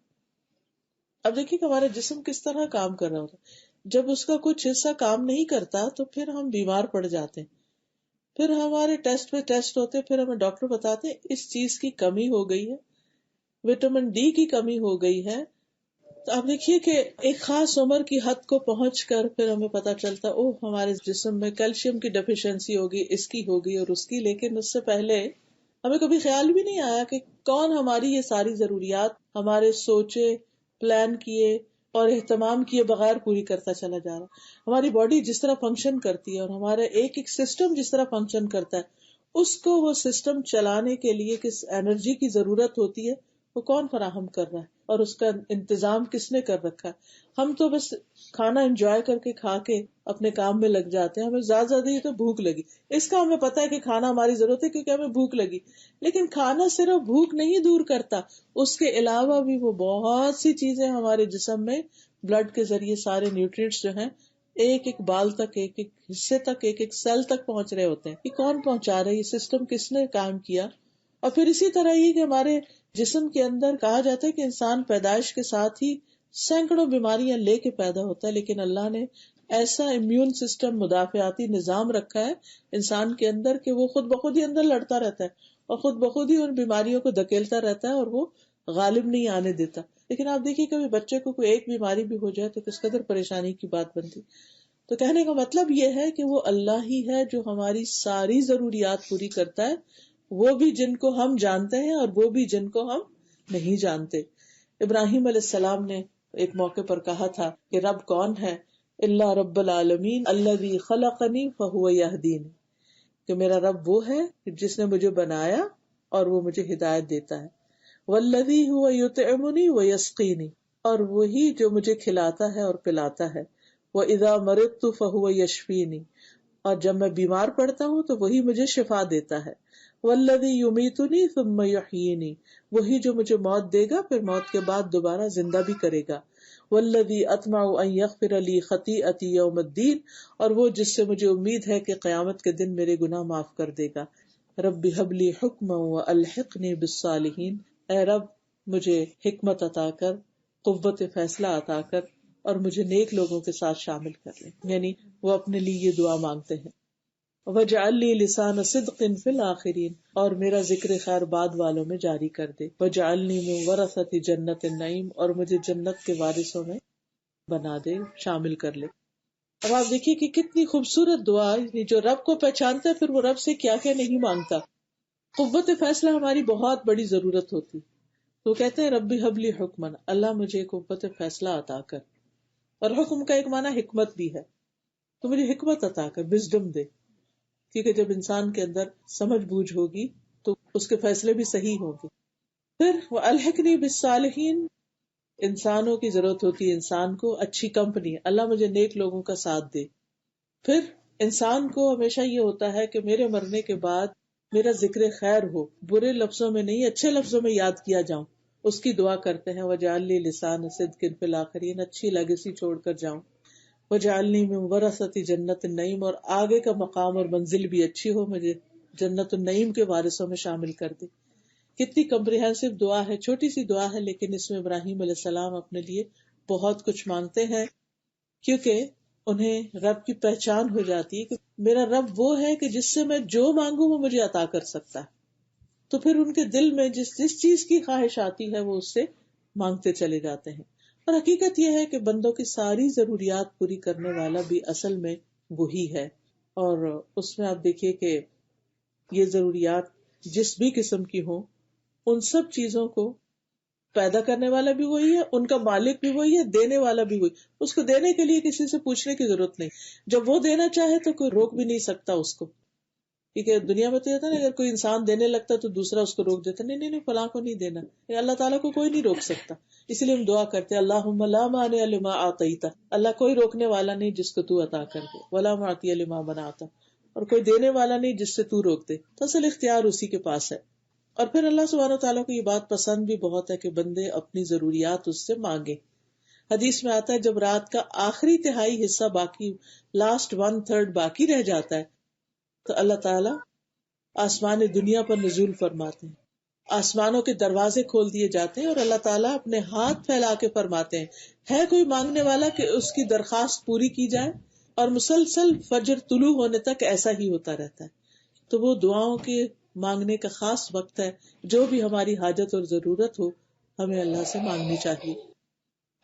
Speaker 1: اب دیکھیے کہ ہمارا جسم کس طرح کام کر رہا ہوتا ہے. جب اس کا کچھ حصہ کام نہیں کرتا تو پھر ہم بیمار پڑ جاتے ہیں، پھر ہمارے ٹیسٹ پہ ٹیسٹ ہوتے، پھر ہمیں ڈاکٹر بتاتے ہیں اس چیز کی کمی ہو گئی ہے، وٹامن ڈی کی کمی ہو گئی ہے. تو آپ دیکھیے کہ ایک خاص عمر کی حد کو پہنچ کر پھر ہمیں پتا چلتا ہمارے جسم میں کیلشیم کی ڈیفیشنسی ہوگی، اس کی ہوگی اور اس کی. لیکن اس سے پہلے ہمیں کبھی خیال بھی نہیں آیا کہ کون ہماری یہ ساری ضروریات ہمارے سوچے، پلان کیے اور اہتمام کیے بغیر پوری کرتا چلا جا رہا. ہماری باڈی جس طرح فنکشن کرتی ہے اور ہمارا ایک ایک سسٹم جس طرح فنکشن کرتا ہے، اس کو وہ سسٹم چلانے کے لیے کس انرجی کی ضرورت ہوتی ہے وہ کون فراہم کر رہا ہے اور اس کا انتظام کس نے کر رکھا ہے. ہم تو بس کھانا انجوائے کر کے کھا کے اپنے کام میں لگ جاتے ہیں. ہمیں زیادہ زیادہ ہی تو بھوک لگی، اس کا ہمیں پتا ہے کہ کھانا ہماری ضرورت ہے کیونکہ ہمیں بھوک لگی. لیکن کھانا صرف بھوک نہیں دور کرتا، اس کے علاوہ بھی وہ بہت سی چیزیں ہمارے جسم میں بلڈ کے ذریعے سارے نیوٹریٹس جو ہیں ایک ایک بال تک، ایک ایک حصے تک، ایک ایک سیل تک پہنچ رہے ہوتے ہیں. یہ کون پہنچا رہا ہے؟ یہ سسٹم کس نے کام کیا؟ اور پھر اسی طرح یہ کہ ہمارے جسم کے اندر کہا جاتا ہے کہ انسان پیدائش کے ساتھ ہی سینکڑوں بیماریاں لے کے پیدا ہوتا ہے، لیکن اللہ نے ایسا امیون سسٹم، مدافعاتی نظام رکھا ہے انسان کے اندر کہ وہ خود بخود ہی اندر لڑتا رہتا ہے اور خود بخود ہی ان بیماریوں کو دھکیلتا رہتا ہے اور وہ غالب نہیں آنے دیتا. لیکن آپ دیکھیے کبھی بچے کو کوئی ایک بیماری بھی ہو جائے تو کس قدر پریشانی کی بات بنتی. تو کہنے کا مطلب یہ ہے کہ وہ اللہ ہی ہے جو ہماری ساری ضروریات پوری کرتا ہے، وہ بھی جن کو ہم جانتے ہیں اور وہ بھی جن کو ہم نہیں جانتے. ابراہیم علیہ السلام نے ایک موقع پر کہا تھا کہ رب کون ہے؟ اللہ رب العالمین الذی خلقنی فہو یہدین، کہ میرا رب وہ ہے جس نے مجھے بنایا اور وہ مجھے ہدایت دیتا ہے. والذی هو یطعمنی ویسقینی، اور وہی جو مجھے کھلاتا ہے اور پلاتا ہے. واذا مرضت فہو یشفینی، اور جب میں بیمار پڑتا ہوں تو وہی مجھے شفا دیتا ہے. والذی یمیتنی ثم یحیینی، وہی جو مجھے موت دے گا پھر موت کے بعد دوبارہ زندہ بھی کرے گا. والذی اطمع ان یغفر لی خطیئتی یوم الدین، اور وہ جس سے مجھے امید ہے کہ قیامت کے دن میرے گناہ معاف کر دے گا. رب ھب لی حکما والحقنی بالصالحین، اے رب مجھے حکمت عطا کر، قوت فیصلہ عطا کر اور مجھے نیک لوگوں کے ساتھ شامل کر لے. یعنی وہ اپنے لیے یہ دعا مانگتے ہیں. وَاجْعَلْ لِي لِسَانَ صِدْقٍ فِي الْآخِرِينَ، اور میرا ذکر خیر بعد والوں میں جاری کر دے. وَاجْعَلْنِي مِن وَرَثَةِ جَنَّةِ النَّعِيمِ، اور مجھے جنت کے وارثوں میں بنا دے، شامل کر لے. اب آپ دیکھیے کہ کتنی خوبصورت دعا ہے. جو رب کو پہچانتا ہے پھر وہ رب سے کیا کیا نہیں مانگتا. قوت فیصلہ ہماری بہت بڑی ضرورت ہوتی. تو کہتے ہیں ربی حب لی حکمن، اللہ مجھے قوت فیصلہ عطا کر. اور حکم کا ایک معنی حکمت بھی ہے، تو مجھے حکمت عطا کر، وزڈم دے. کیونکہ جب انسان کے اندر سمجھ بوجھ ہوگی تو اس کے فیصلے بھی صحیح ہوں گے. پھر وَأَلْحِقْنِي بِالصَّالِحِينَ، انسانوں کی ضرورت ہوتی ہے انسان کو اچھی کمپنی، اللہ مجھے نیک لوگوں کا ساتھ دے. پھر انسان کو ہمیشہ یہ ہوتا ہے کہ میرے مرنے کے بعد میرا ذکر خیر ہو، برے لفظوں میں نہیں اچھے لفظوں میں یاد کیا جاؤں. اس کی دعا کرتے ہیں وَاجْعَلْ لِي لِسَانَ صِدْقٍ فِي الْآخِرِينَ، اچھی لیگیسی چھوڑ کر جاؤں. وَاجْعَلْنِي مِن وَرَثَةِ جَنَّةِ النَّعِيمِ، اور آگے کا مقام اور منزل بھی اچھی ہو، مجھے جنت النعیم کے وارثوں میں شامل کر دے. کتنی کمپریہنسو دعا ہے، چھوٹی سی دعا ہے لیکن اس میں ابراہیم علیہ السلام اپنے لیے بہت کچھ مانگتے ہیں، کیونکہ انہیں رب کی پہچان ہو جاتی ہے کہ میرا رب وہ ہے کہ جس سے میں جو مانگوں وہ مجھے عطا کر سکتا ہے. تو پھر ان کے دل میں جس چیز کی خواہش آتی ہے وہ اس سے مانگتے چلے جاتے ہیں. اور حقیقت یہ ہے کہ بندوں کی ساری ضروریات پوری کرنے والا بھی اصل میں وہی ہے. اور اس میں آپ دیکھیے کہ یہ ضروریات جس بھی قسم کی ہوں، ان سب چیزوں کو پیدا کرنے والا بھی وہی ہے، ان کا مالک بھی وہی ہے، دینے والا بھی وہی. اس کو دینے کے لیے کسی سے پوچھنے کی ضرورت نہیں. جب وہ دینا چاہے تو کوئی روک بھی نہیں سکتا اس کو. کیونکہ دنیا میں تو یہ تھا نا، اگر کوئی انسان دینے لگتا تو دوسرا اس کو روک دیتا، نہیں نہیں نہیں فلاں کو نہیں دینا. اللہ تعالیٰ کو کوئی نہیں روک سکتا. اس لیے ہم دعا کرتے ہیں اللہم لا مانع لما آتیت، اللہ کوئی روکنے والا نہیں جس کو تو عطا کر دے، ولا معطی لما منعت، اور کوئی دینے والا نہیں جس سے تو روک دے. تو اصل اختیار اسی کے پاس ہے. اور پھر اللہ سبحانہ وتعالیٰ کو یہ بات پسند بھی بہت ہے کہ بندے اپنی ضروریات اس سے مانگیں. حدیث میں آتا ہے جب رات کا آخری تہائی حصہ باقی، لاسٹ 1/3 باقی رہ جاتا ہے، تو اللہ تعالیٰ آسمان دنیا پر نزول فرماتے ہیں، آسمانوں کے دروازے کھول دیے جاتے ہیں اور اللہ تعالیٰ اپنے ہاتھ پھیلا کے فرماتے ہیں ہے کوئی مانگنے والا کہ اس کی درخواست پوری کی جائے. اور مسلسل فجر طلوع ہونے تک ایسا ہی ہوتا رہتا ہے. تو وہ دعاؤں کے مانگنے کا خاص وقت ہے. جو بھی ہماری حاجت اور ضرورت ہو ہمیں اللہ سے مانگنی چاہیے.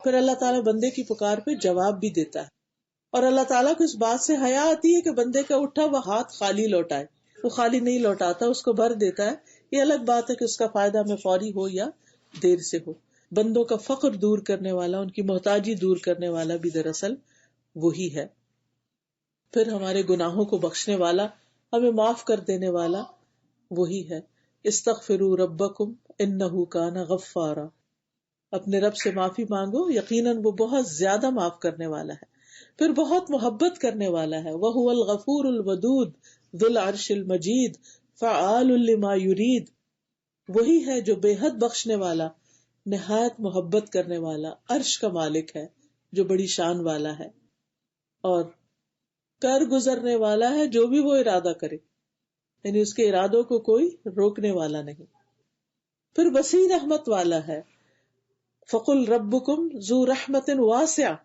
Speaker 1: پھر اللہ تعالیٰ بندے کی پکار پہ جواب بھی دیتا ہے. اور اللہ تعالیٰ کو اس بات سے حیا آتی ہے کہ بندے کا اٹھا وہ ہاتھ خالی لوٹائے. وہ خالی نہیں لوٹاتا، اس کو بھر دیتا ہے. یہ الگ بات ہے کہ اس کا فائدہ ہمیں فوری ہو یا دیر سے ہو. بندوں کا فقر دور کرنے والا، ان کی محتاجی دور کرنے والا بھی دراصل وہی ہے. پھر ہمارے گناہوں کو بخشنے والا، ہمیں معاف کر دینے والا وہی ہے. استغفروا ربکم انہ کان غفارا، اپنے رب سے معافی مانگو، یقیناً وہ بہت زیادہ معاف کرنے والا ہے، پھر بہت محبت کرنے والا ہے. وہو الغفور الودود ذو العرش المجید فعال لما یرید، وہی ہے جو بے حد بخشنے والا، نہایت محبت کرنے والا، عرش کا مالک ہے جو بڑی شان والا ہے، اور کر گزرنے والا ہے جو بھی وہ ارادہ کرے، یعنی اس کے ارادوں کو کوئی روکنے والا نہیں. پھر وسیع رحمت والا ہے. فقل ربکم ذو رحمت واسعہ،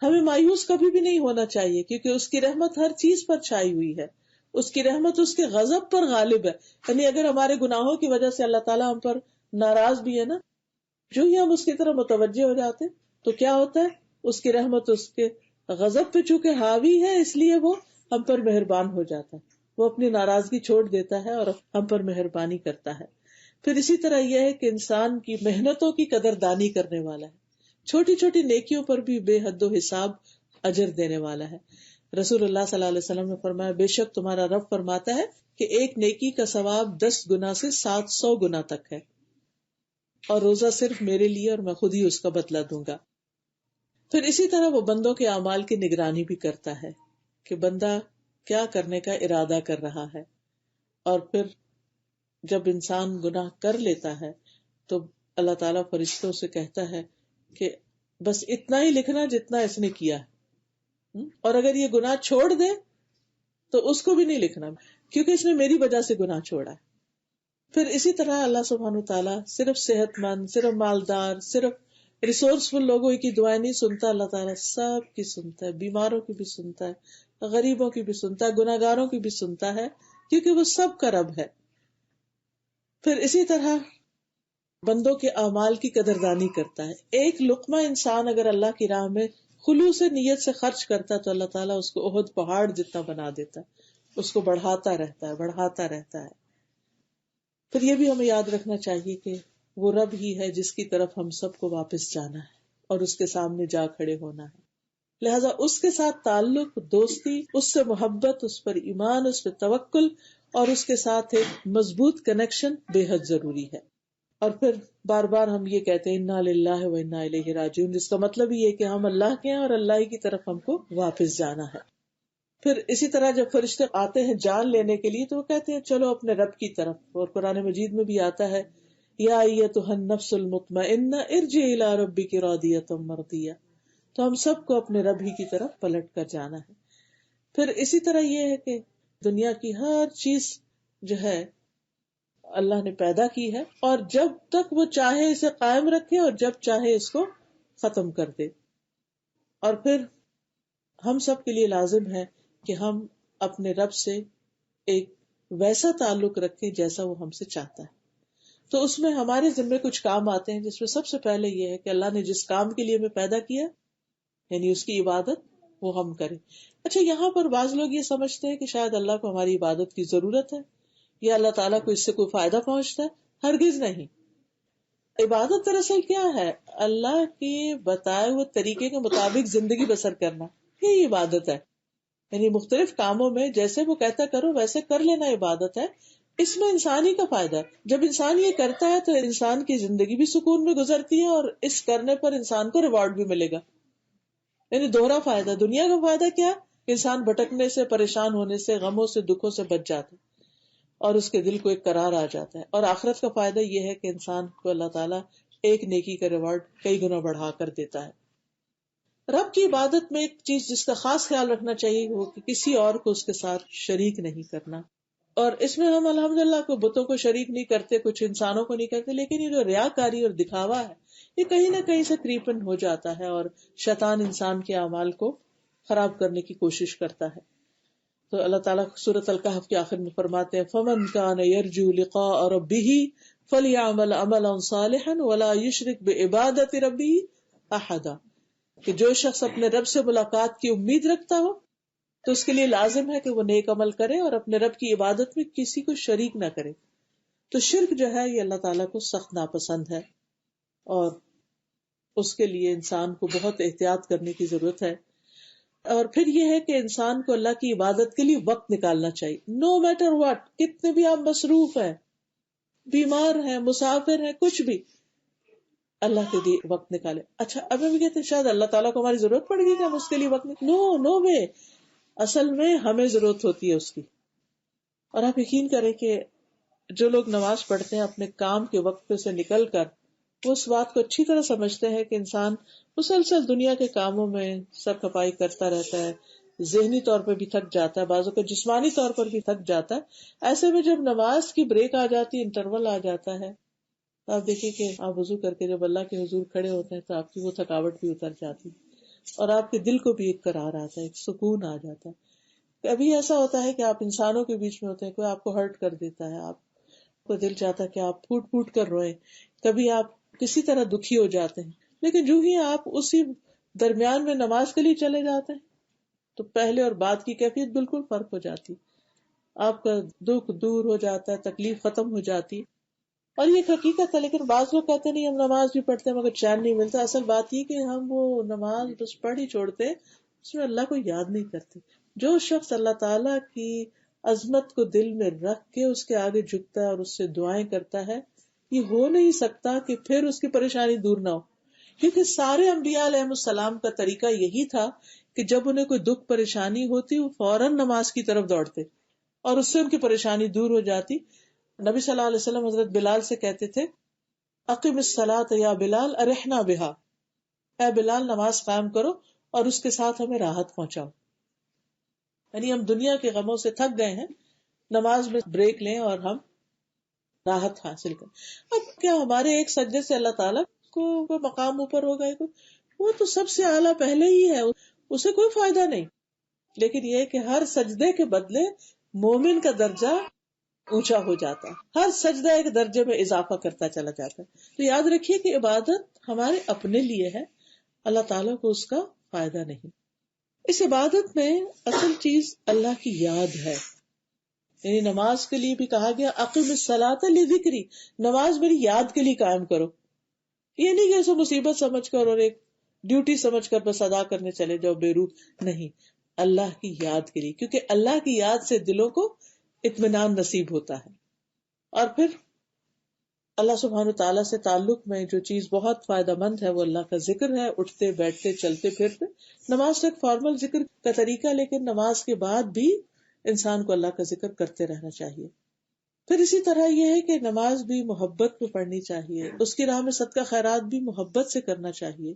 Speaker 1: ہمیں مایوس کبھی بھی نہیں ہونا چاہیے کیونکہ اس کی رحمت ہر چیز پر چھائی ہوئی ہے. اس کی رحمت اس کے غضب پر غالب ہے. یعنی اگر ہمارے گناہوں کی وجہ سے اللہ تعالیٰ ہم پر ناراض بھی ہے نا، جو ہی ہم اس کی طرف متوجہ ہو جاتے تو کیا ہوتا ہے، اس کی رحمت اس کے غضب پہ چونکہ حاوی ہے اس لیے وہ ہم پر مہربان ہو جاتا ہے، وہ اپنی ناراضگی چھوڑ دیتا ہے اور ہم پر مہربانی کرتا ہے. پھر اسی طرح یہ ہے کہ انسان کی محنتوں کی قدر دانی کرنے والا ہے، چھوٹی چھوٹی نیکیوں پر بھی بے حد و حساب اجر دینے والا ہے. رسول اللہ صلی اللہ علیہ وسلم نے فرمایا بے شک تمہارا رب فرماتا ہے کہ ایک نیکی کا ثواب 10 گنا سے 700 گنا تک ہے، اور روزہ صرف میرے لیے اور میں خود ہی اس کا بدلہ دوں گا. پھر اسی طرح وہ بندوں کے اعمال کی نگرانی بھی کرتا ہے کہ بندہ کیا کرنے کا ارادہ کر رہا ہے. اور پھر جب انسان گناہ کر لیتا ہے تو اللہ تعالیٰ فرشتوں سے کہتا ہے کہ بس اتنا ہی لکھنا جتنا اس نے کیا ہے، اور اگر یہ گناہ چھوڑ دے تو اس کو بھی نہیں لکھنا کیونکہ اس نے میری وجہ سے گناہ چھوڑا ہے. پھر اسی طرح اللہ سبحانہ وتعالیٰ صرف صحت مند، صرف مالدار، صرف ریسورسفل لوگوں کی دعائیں نہیں سنتا، اللہ تعالیٰ سب کی سنتا ہے، بیماروں کی بھی سنتا ہے، غریبوں کی بھی سنتا ہے، گناہگاروں کی بھی سنتا ہے، کیونکہ وہ سب کا رب ہے. پھر اسی طرح بندوں کے اعمال کی قدردانی کرتا ہے. ایک لقمہ انسان اگر اللہ کی راہ میں خلوص نیت سے خرچ کرتا ہے تو اللہ تعالیٰ اس کو احد پہاڑ جتنا بنا دیتا ہے، اس کو بڑھاتا رہتا ہے، بڑھاتا رہتا ہے. پھر یہ بھی ہمیں یاد رکھنا چاہیے کہ وہ رب ہی ہے جس کی طرف ہم سب کو واپس جانا ہے اور اس کے سامنے جا کھڑے ہونا ہے. لہذا اس کے ساتھ تعلق، دوستی، اس سے محبت، اس پر ایمان، اس پر توکل اور اس کے ساتھ ایک مضبوط کنیکشن بے حد ضروری ہے. اور پھر بار بار ہم یہ کہتے ہیں انا للہ و انا الیہ راجعون، جس کا مطلب یہ ہے کہ ہم اللہ کے ہیں اور اللہ ہی کی طرف ہم کو واپس جانا ہے. پھر اسی طرح جب فرشتے آتے ہیں جان لینے کے لیے تو وہ کہتے ہیں چلو اپنے رب کی طرف. اور قرآن مجید میں بھی آتا ہے یا ایتھا النفس المطمئنہ ارجعی الی ربک راضیۃ مرضیہ. تو ہم سب کو اپنے رب ہی کی طرف پلٹ کر جانا ہے. پھر اسی طرح یہ ہے کہ دنیا کی ہر چیز جو ہے اللہ نے پیدا کی ہے، اور جب تک وہ چاہے اسے قائم رکھے اور جب چاہے اس کو ختم کر دے. اور پھر ہم سب کے لیے لازم ہے کہ ہم اپنے رب سے ایک ویسا تعلق رکھیں جیسا وہ ہم سے چاہتا ہے. تو اس میں ہمارے ذمہ کچھ کام آتے ہیں، جس میں سب سے پہلے یہ ہے کہ اللہ نے جس کام کے لیے ہمیں پیدا کیا یعنی اس کی عبادت وہ ہم کریں. اچھا، یہاں پر بعض لوگ یہ سمجھتے ہیں کہ شاید اللہ کو ہماری عبادت کی ضرورت ہے یا اللہ تعالیٰ کو اس سے کوئی فائدہ پہنچتا ہے. ہرگز نہیں. عبادت دراصل کیا ہے؟ اللہ کے بتائے ہوئے طریقے کے مطابق زندگی بسر کرنا، یہی عبادت ہے. یعنی مختلف کاموں میں جیسے وہ کہتا کرو ویسے کر لینا عبادت ہے. اس میں انسان ہی کا فائدہ ہے. جب انسان یہ کرتا ہے تو انسان کی زندگی بھی سکون میں گزرتی ہے، اور اس کرنے پر انسان کو ریوارڈ بھی ملے گا. یعنی دوہرا فائدہ. دنیا کا فائدہ کیا؟ انسان بھٹکنے سے، پریشان ہونے سے، غموں سے، دکھوں سے بچ جاتا ہے اور اس کے دل کو ایک قرار آ جاتا ہے. اور آخرت کا فائدہ یہ ہے کہ انسان کو اللہ تعالیٰ ایک نیکی کا ریوارڈ کئی گنا بڑھا کر دیتا ہے. رب کی عبادت میں ایک چیز جس کا خاص خیال رکھنا چاہیے وہ کہ کسی اور کو اس کے ساتھ شریک نہیں کرنا. اور اس میں ہم الحمدللہ کو بتوں کو شریک نہیں کرتے، کچھ انسانوں کو نہیں کرتے، لیکن یہ جو ریاکاری اور دکھاوا ہے یہ کہیں نہ کہیں سے کریپن ہو جاتا ہے اور شیطان انسان کے اعمال کو خراب کرنے کی کوشش کرتا ہے. تو اللہ تعالیٰ سورۃ الکہف کے آخر میں فرماتے ہیں فَمَنْ كَانَ يَرْجُو لِقَاءَ رَبِّهِ فَلْيَعْمَلْ عَمَلًا صَالِحًا وَلَا يُشْرِكْ بِعِبَادَةِ رَبِّهِ أَحَدًا، کہ جو شخص اپنے رب سے ملاقات کی امید رکھتا ہو تو اس کے لیے لازم ہے کہ وہ نیک عمل کرے اور اپنے رب کی عبادت میں کسی کو شریک نہ کرے. تو شرک جو ہے یہ اللہ تعالیٰ کو سخت ناپسند ہے اور اس کے لیے انسان کو بہت احتیاط کرنے کی ضرورت ہے. اور پھر یہ ہے کہ انسان کو اللہ کی عبادت کے لیے وقت نکالنا چاہیے. نو میٹر واٹ، کتنے بھی آپ مصروف ہیں، بیمار ہیں، مسافر ہیں، کچھ بھی، اللہ کے لیے وقت نکالے. اچھا اب ہم کہتے ہیں شاید اللہ تعالیٰ کو ہماری ضرورت پڑ گئی کہ ہم اس کے لیے وقت نو وے. اصل میں ہمیں ضرورت ہوتی ہے اس کی. اور آپ یقین کریں کہ جو لوگ نماز پڑھتے ہیں اپنے کام کے وقت پہ سے نکل کر وہ اس بات کو اچھی طرح سمجھتے ہیں کہ انسان مسلسل دنیا کے کاموں میں سر کھپائی کرتا رہتا ہے، ذہنی طور پر بھی تھک جاتا ہے، بعضوں کو جسمانی طور پر بھی تھک جاتا ہے. ایسے میں جب نماز کی بریک آ جاتی ہے، انٹرول آ جاتا ہے، تو آپ دیکھیں کہ آپ وضو کر کے جب اللہ کے حضور کھڑے ہوتے ہیں تو آپ کی وہ تھکاوٹ بھی اتر جاتی اور آپ کے دل کو بھی ایک قرار آتا ہے، ایک سکون آ جاتا ہے. کبھی ایسا ہوتا ہے کہ آپ انسانوں کے بیچ میں ہوتے ہیں، کوئی آپ کو ہرٹ کر دیتا ہے، آپ کو دل چاہتا ہے کہ آپ پھوٹ پھوٹ کر روئیں، کبھی آپ کسی طرح دکھی ہو جاتے ہیں، لیکن جو ہی آپ اسی درمیان میں نماز کے لیے چلے جاتے ہیں تو پہلے اور بعد کی کیفیت بالکل فرق ہو جاتی، آپ کا دکھ دور ہو جاتا ہے، تکلیف ختم ہو جاتی. اور یہ ایک حقیقت ہے. لیکن بعض لوگ کہتے نہیں ہم نماز بھی پڑھتے ہیں مگر چین نہیں ملتا. اصل بات یہ کہ ہم وہ نماز بس پڑھ ہی چھوڑتے، اس میں اللہ کو یاد نہیں کرتے. جو شخص اللہ تعالیٰ کی عظمت کو دل میں رکھ کے اس کے آگے جھکتا ہے اور اس سے دعائیں کرتا ہے، یہ ہو نہیں سکتا کہ پھر اس کی پریشانی دور نہ ہو. کیونکہ سارے انبیاء علیہ السلام کا طریقہ یہی تھا کہ جب انہیں کوئی دکھ پریشانی ہوتی وہ فوراً نماز کی طرف دوڑتے اور اس سے ان کی پریشانی دور ہو جاتی. نبی صلی اللہ علیہ وسلم حضرت بلال سے کہتے تھے اقم الصلاۃ یا بلال ارحنا بہا، اے بلال نماز قائم کرو اور اس کے ساتھ ہمیں راحت پہنچاؤ. یعنی ہم دنیا کے غموں سے تھک گئے ہیں، نماز میں بریک لیں اور ہم راحت حاصل کریں. اب کیا ہمارے ایک سجدے سے اللہ تعالیٰ کو کوئی مقام اوپر ہوگا؟ وہ تو سب سے اعلیٰ پہلے ہی ہے، اسے کوئی فائدہ نہیں. لیکن یہ کہ ہر سجدے کے بدلے مومن کا درجہ اونچا ہو جاتا ہے، ہر سجدہ ایک درجے میں اضافہ کرتا چلا جاتا ہے. تو یاد رکھیے کہ عبادت ہمارے اپنے لیے ہے، اللہ تعالیٰ کو اس کا فائدہ نہیں. اس عبادت میں اصل چیز اللہ کی یاد ہے. یعنی نماز کے لیے بھی کہا گیا اقم الصلاۃ لذکری، نماز میری یاد کے لیے قائم کرو. یہ نہیں کہ اسے مصیبت سمجھ کر اور ایک ڈیوٹی سمجھ کر بس ادا کرنے چلے جاؤ بے روح، نہیں، اللہ کی یاد کے لیے، کیونکہ اللہ کی یاد سے دلوں کو اطمینان نصیب ہوتا ہے. اور پھر اللہ سبحانہ تعالیٰ سے تعلق میں جو چیز بہت فائدہ مند ہے وہ اللہ کا ذکر ہے، اٹھتے بیٹھتے چلتے پھرتے. نماز تو ایک فارمل ذکر کا طریقہ، لیکن نماز کے بعد بھی انسان کو اللہ کا ذکر کرتے رہنا چاہیے. پھر اسی طرح یہ ہے کہ نماز بھی محبت میں پڑھنی چاہیے، اس کی راہ میں صدقہ خیرات بھی محبت سے کرنا چاہیے.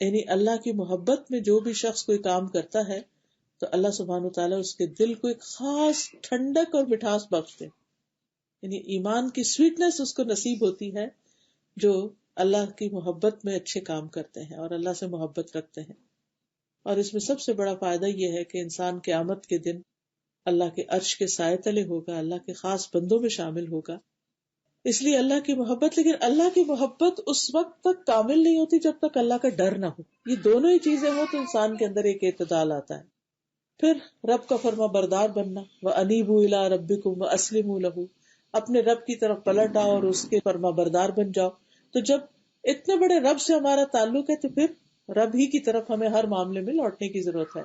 Speaker 1: یعنی اللہ کی محبت میں جو بھی شخص کوئی کام کرتا ہے تو اللہ سبحانہ تعالیٰ اس کے دل کو ایک خاص ٹھنڈک اور مٹھاس بخشتے، یعنی ایمان کی سویٹنس اس کو نصیب ہوتی ہے جو اللہ کی محبت میں اچھے کام کرتے ہیں اور اللہ سے محبت رکھتے ہیں. اور اس میں سب سے بڑا فائدہ یہ ہے کہ انسان قیامت کے دن اللہ کے عرش کے سائے تلے ہوگا، اللہ کے خاص بندوں میں شامل ہوگا. اس لیے اللہ کی محبت، لیکن اللہ کی محبت اس وقت تک کامل نہیں ہوتی جب تک اللہ کا ڈر نہ ہو. یہ دونوں ہی چیزیں ہو تو انسان کے اندر ایک اعتدال آتا ہے. پھر رب کا فرما بردار بننا، وَأَنِيبُوا إِلَىٰ رَبِّكُمْ وَأَسْلِمُوا لَهُ، اپنے رب کی طرف پلٹ آؤ اور اس کے فرما بردار بن جاؤ. تو جب اتنے بڑے رب سے ہمارا تعلق ہے تو پھر رب ہی کی طرف ہمیں ہر معاملے میں لوٹنے کی ضرورت ہے.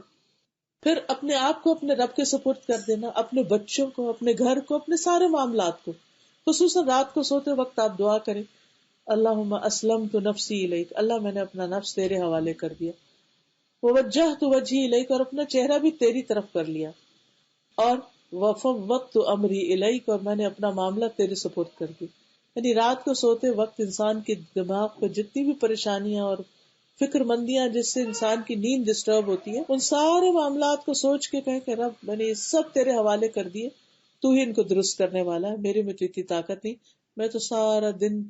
Speaker 1: پھر اپنے آپ کو اپنے رب کے سپرد کر دینا، اپنے بچوں کو، اپنے گھر کو، اپنے سارے معاملات کو. خصوصاً رات کو سوتے وقت آپ دعا کریں، اللہم اسلمت نفسی الیک، اللہ میں نے اپنا نفس تیرے حوالے کر دیا. ووجہت وجہی الیک، اور اپنا چہرہ بھی تیری طرف کر لیا. اور وفوضت امری الیک، اور میں نے اپنا معاملہ تیرے سپرد کر دی. یعنی رات کو سوتے وقت انسان کے دماغ پہ جتنی بھی پریشانیاں اور فکر مندیاں جس سے انسان کی نیند ڈسٹرب ہوتی ہے، ان سارے معاملات کو سوچ کے کہیں کہ رب میں نے یہ سب تیرے حوالے کر دیے، تو ہی ان کو درست کرنے والا ہے، میرے میں تو اتنی طاقت نہیں. میں تو سارا دن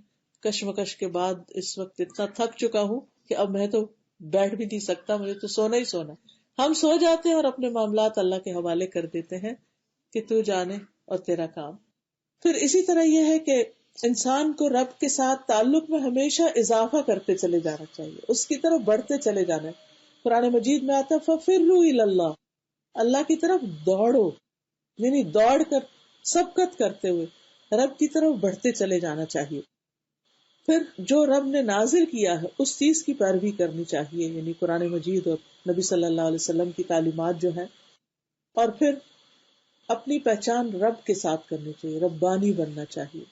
Speaker 1: کشمکش کے بعد اس وقت اتنا تھک چکا ہوں کہ اب میں تو بیٹھ بھی نہیں سکتا، مجھے تو سونا ہی سونا. ہم سو جاتے ہیں اور اپنے معاملات اللہ کے حوالے کر دیتے ہیں کہ تو جانے اور تیرا کام. پھر اسی طرح یہ ہے کہ انسان کو رب کے ساتھ تعلق میں ہمیشہ اضافہ کرتے چلے جانا چاہیے، اس کی طرف بڑھتے چلے جانا ہے. قرآن مجید میں آتا فَفِرُّوا إِلَى اللَّهِ، اللہ کی طرف دوڑو، یعنی دوڑ کر سبقت کرتے ہوئے رب کی طرف بڑھتے چلے جانا چاہیے. پھر جو رب نے نازل کیا ہے اس چیز کی پیروی کرنی چاہیے، یعنی قرآن مجید اور نبی صلی اللہ علیہ وسلم کی تعلیمات جو ہیں. اور پھر اپنی پہچان رب کے ساتھ کرنی چاہیے، ربانی بننا چاہیے.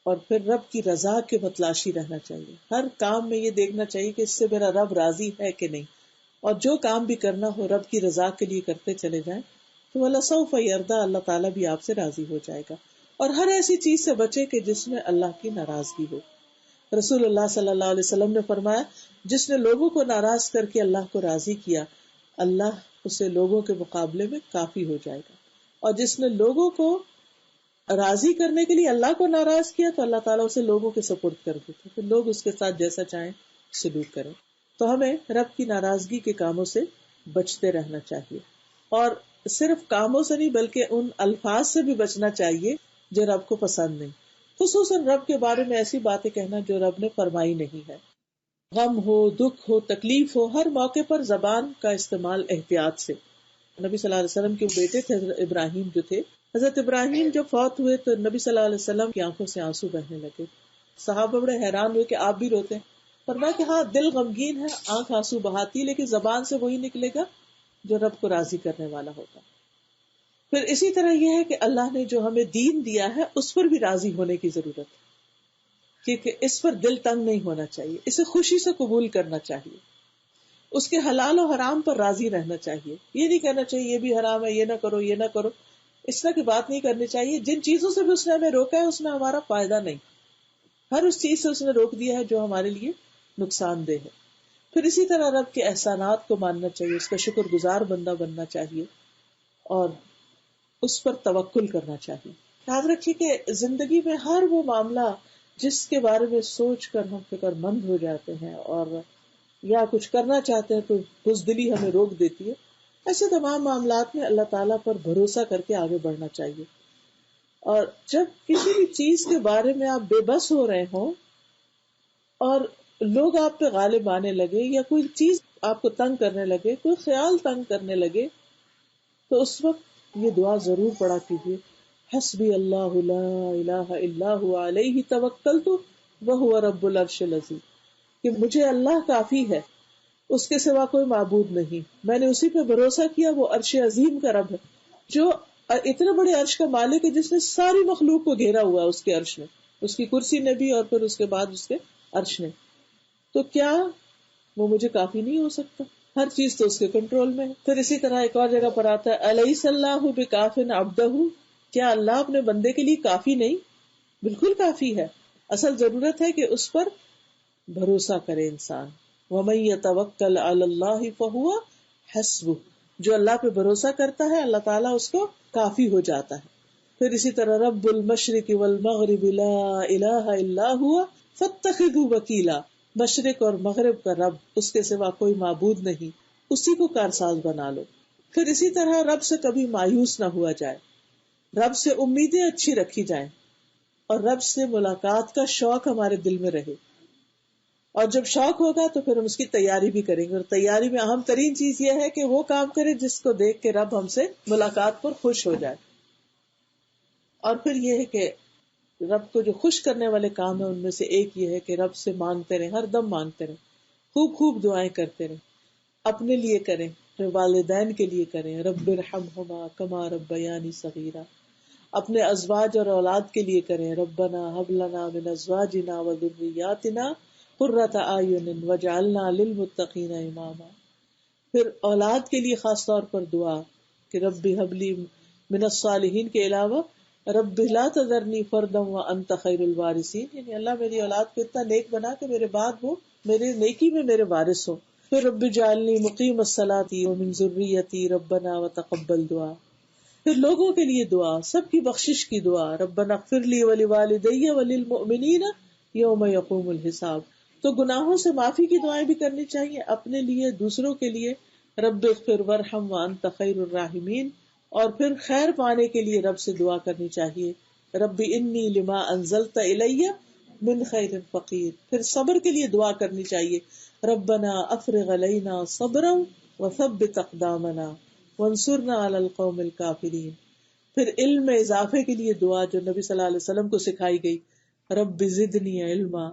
Speaker 1: اور پھر رب کی رضا کے متلاشی رہنا چاہیے، ہر کام میں یہ دیکھنا چاہیے کہ اس سے میرا رب راضی ہے کہ نہیں. اور جو کام بھی کرنا ہو رب کی رضا کے لیے کرتے چلے جائیں تو وَلَسَوْفَ يَرْضَىٰ، اللہ تعالیٰ بھی آپ سے راضی ہو جائے گا. اور ہر ایسی چیز سے بچے کہ جس میں اللہ کی ناراضگی ہو. رسول اللہ صلی اللہ علیہ وسلم نے فرمایا، جس نے لوگوں کو ناراض کر کے اللہ کو راضی کیا، اللہ اسے لوگوں کے مقابلے میں کافی ہو جائے گا. اور جس نے لوگوں کو راضی کرنے کے لیے اللہ کو ناراض کیا تو اللہ تعالیٰ اسے لوگوں کے سپرد کر دیتے، پھر لوگ اس کے ساتھ جیسا چاہیں سلوک کریں. تو ہمیں رب کی ناراضگی کے کاموں سے بچتے رہنا چاہیے. اور صرف کاموں سے نہیں بلکہ ان الفاظ سے بھی بچنا چاہیے جو رب کو پسند نہیں. خصوصاً رب کے بارے میں ایسی باتیں کہنا جو رب نے فرمائی نہیں ہے. غم ہو، دکھ ہو، تکلیف ہو، ہر موقع پر زبان کا استعمال احتیاط سے. نبی صلی اللہ علیہ وسلم کے بیٹے تھے حضرت ابراہیم جو تھے، حضرت ابراہیم جب فوت ہوئے تو نبی صلی اللہ علیہ وسلم کی آنکھوں سے آنسو بہنے لگے. صحابہ بڑے حیران ہوئے کہ آپ بھی روتے ہیں. فرمایا کہ ہاں، دل غمگین ہے، آنکھ آنسو بہاتی، لیکن زبان سے وہی نکلے گا جو رب کو راضی کرنے والا ہوگا. پھر اسی طرح یہ ہے کہ اللہ نے جو ہمیں دین دیا ہے اس پر بھی راضی ہونے کی ضرورت ہے، کیونکہ اس پر دل تنگ نہیں ہونا چاہیے، اسے خوشی سے قبول کرنا چاہیے. اس کے حلال و حرام پر راضی رہنا چاہیے. یہ نہیں کہنا چاہیے یہ بھی حرام ہے، یہ نہ کرو، یہ نہ کرو. اس طرح کی بات نہیں کرنی چاہیے. جن چیزوں سے بھی اس نے ہمیں روکا ہے اس میں ہمارا فائدہ نہیں، ہر اس چیز سے اس نے روک دیا ہے جو ہمارے لیے نقصان دہ ہے. پھر اسی طرح رب کے احسانات کو ماننا چاہیے، اس کا شکر گزار بندہ بننا چاہیے اور اس پر توکل کرنا چاہیے. یاد رکھیے کہ زندگی میں ہر وہ معاملہ جس کے بارے میں سوچ کر ہم فکر مند ہو جاتے ہیں اور یا کچھ کرنا چاہتے ہیں تو بزدلی ہمیں روک دیتی ہے، ایسے تمام معاملات میں اللہ تعالیٰ پر بھروسہ کر کے آگے بڑھنا چاہیے. اور جب کسی بھی چیز کے بارے میں آپ بے بس ہو رہے ہوں اور لوگ آپ پہ غالب آنے لگے یا کوئی چیز آپ کو تنگ کرنے لگے، کوئی خیال تنگ کرنے لگے، تو اس وقت یہ دعا ضرور پڑھا کیجیے، حسبی اللہ لا الہ الا هو علیہ توکلت وہو رب العرش العظیم، کہ مجھے اللہ کافی ہے، اس کے سوا کوئی معبود نہیں، میں نے اسی پہ بھروسہ کیا، وہ عرش عظیم کا رب ہے، جو اتنے بڑے عرش کا مالک ہے جس نے ساری مخلوق کو گھیرا ہوا ہے اس کے عرش میں، اس کی کرسی نے بھی اور پھر اس کے بعد اس کے عرش نے. تو کیا وہ مجھے کافی نہیں ہو سکتا؟ ہر چیز تو اس کے کنٹرول میں ہے. پھر اسی طرح ایک اور جگہ پر آتا ہے الیس اللہ بکاف عبدہ، کیا اللہ اپنے بندے کے لیے کافی نہیں؟ بالکل کافی ہے. اصل ضرورت ہے کہ اس پر بھروسہ کرے انسان. وَمَن يَتَوَکَّلْ عَلَى اللَّهِ فَهُوَ حَسْبُهُ، جو اللہ پہ بھروسہ کرتا ہے اللہ تعالیٰ اس کو کافی ہو جاتا ہے. پھر اسی طرح رب المشرق والمغرب لا الہ الا هو فاتخذه وکیلا، مشرق اور مغرب کا رب، اس کے سوا کوئی معبود نہیں، اسی کو کارساز بنا لو. پھر اسی طرح رب سے کبھی مایوس نہ ہوا جائے، رب سے امیدیں اچھی رکھی جائیں اور رب سے ملاقات کا شوق ہمارے دل میں رہے. اور جب شوق ہوگا تو پھر ہم اس کی تیاری بھی کریں گے، اور تیاری میں اہم ترین چیز یہ ہے کہ وہ کام کرے جس کو دیکھ کے رب ہم سے ملاقات پر خوش ہو جائے. اور پھر یہ ہے کہ رب کو جو خوش کرنے والے کام ہیں ان میں سے ایک یہ ہے کہ رب سے مانگتے رہیں، ہر دم مانگتے رہیں، خوب خوب دعائیں کرتے رہیں، اپنے لیے کریں، والدین کے لیے کریں، رب ارحمہما کما ربیانی صغیرا، اپنے ازواج اور اولاد کے لیے کریں، ربنا ہب لنا من ازواجنا وذریاتنا قرۃ اعین واجعلنا للمتقین اماما. پھر اولاد کے لیے خاص طور پر دعا کہ رب ہب لی من الصالحین کے علاوہ رب لا تذرنی فردا وانت خیر الوارثین، یعنی اللہ میری اولاد کو اتنا نیک بنا کہ میرے بعد وہ میرے نیکی میں میرے وارث ہو. پھر رب اجعلنی مقیم الصلاۃ ومن ذریتی ربنا وتقبل دعا. پھر لوگوں کے لیے دعا، سب کی بخشش کی دعا، ربنا اغفر لی ولوالدی وللمؤمنین یوم یقوم الحساب. تو گناہوں سے معافی کی دعائیں بھی کرنی چاہیے، اپنے لیے، دوسروں کے لیے، رب اغفر وارحم وانت خیر الراحمین. اور پھر خیر پانے کے لیے رب سے دعا کرنی چاہیے، رب انی لما انزلت الی من خیر فقیر. پھر صبر کے لیے دعا کرنی چاہیے، ربنا افرغ علینا صبرا وثبت اقدامنا وانصرنا علی القوم الکافرین. پھر علم میں اضافے کے لیے دعا جو نبی صلی اللہ علیہ وسلم کو سکھائی گئی، رب زدنی علما.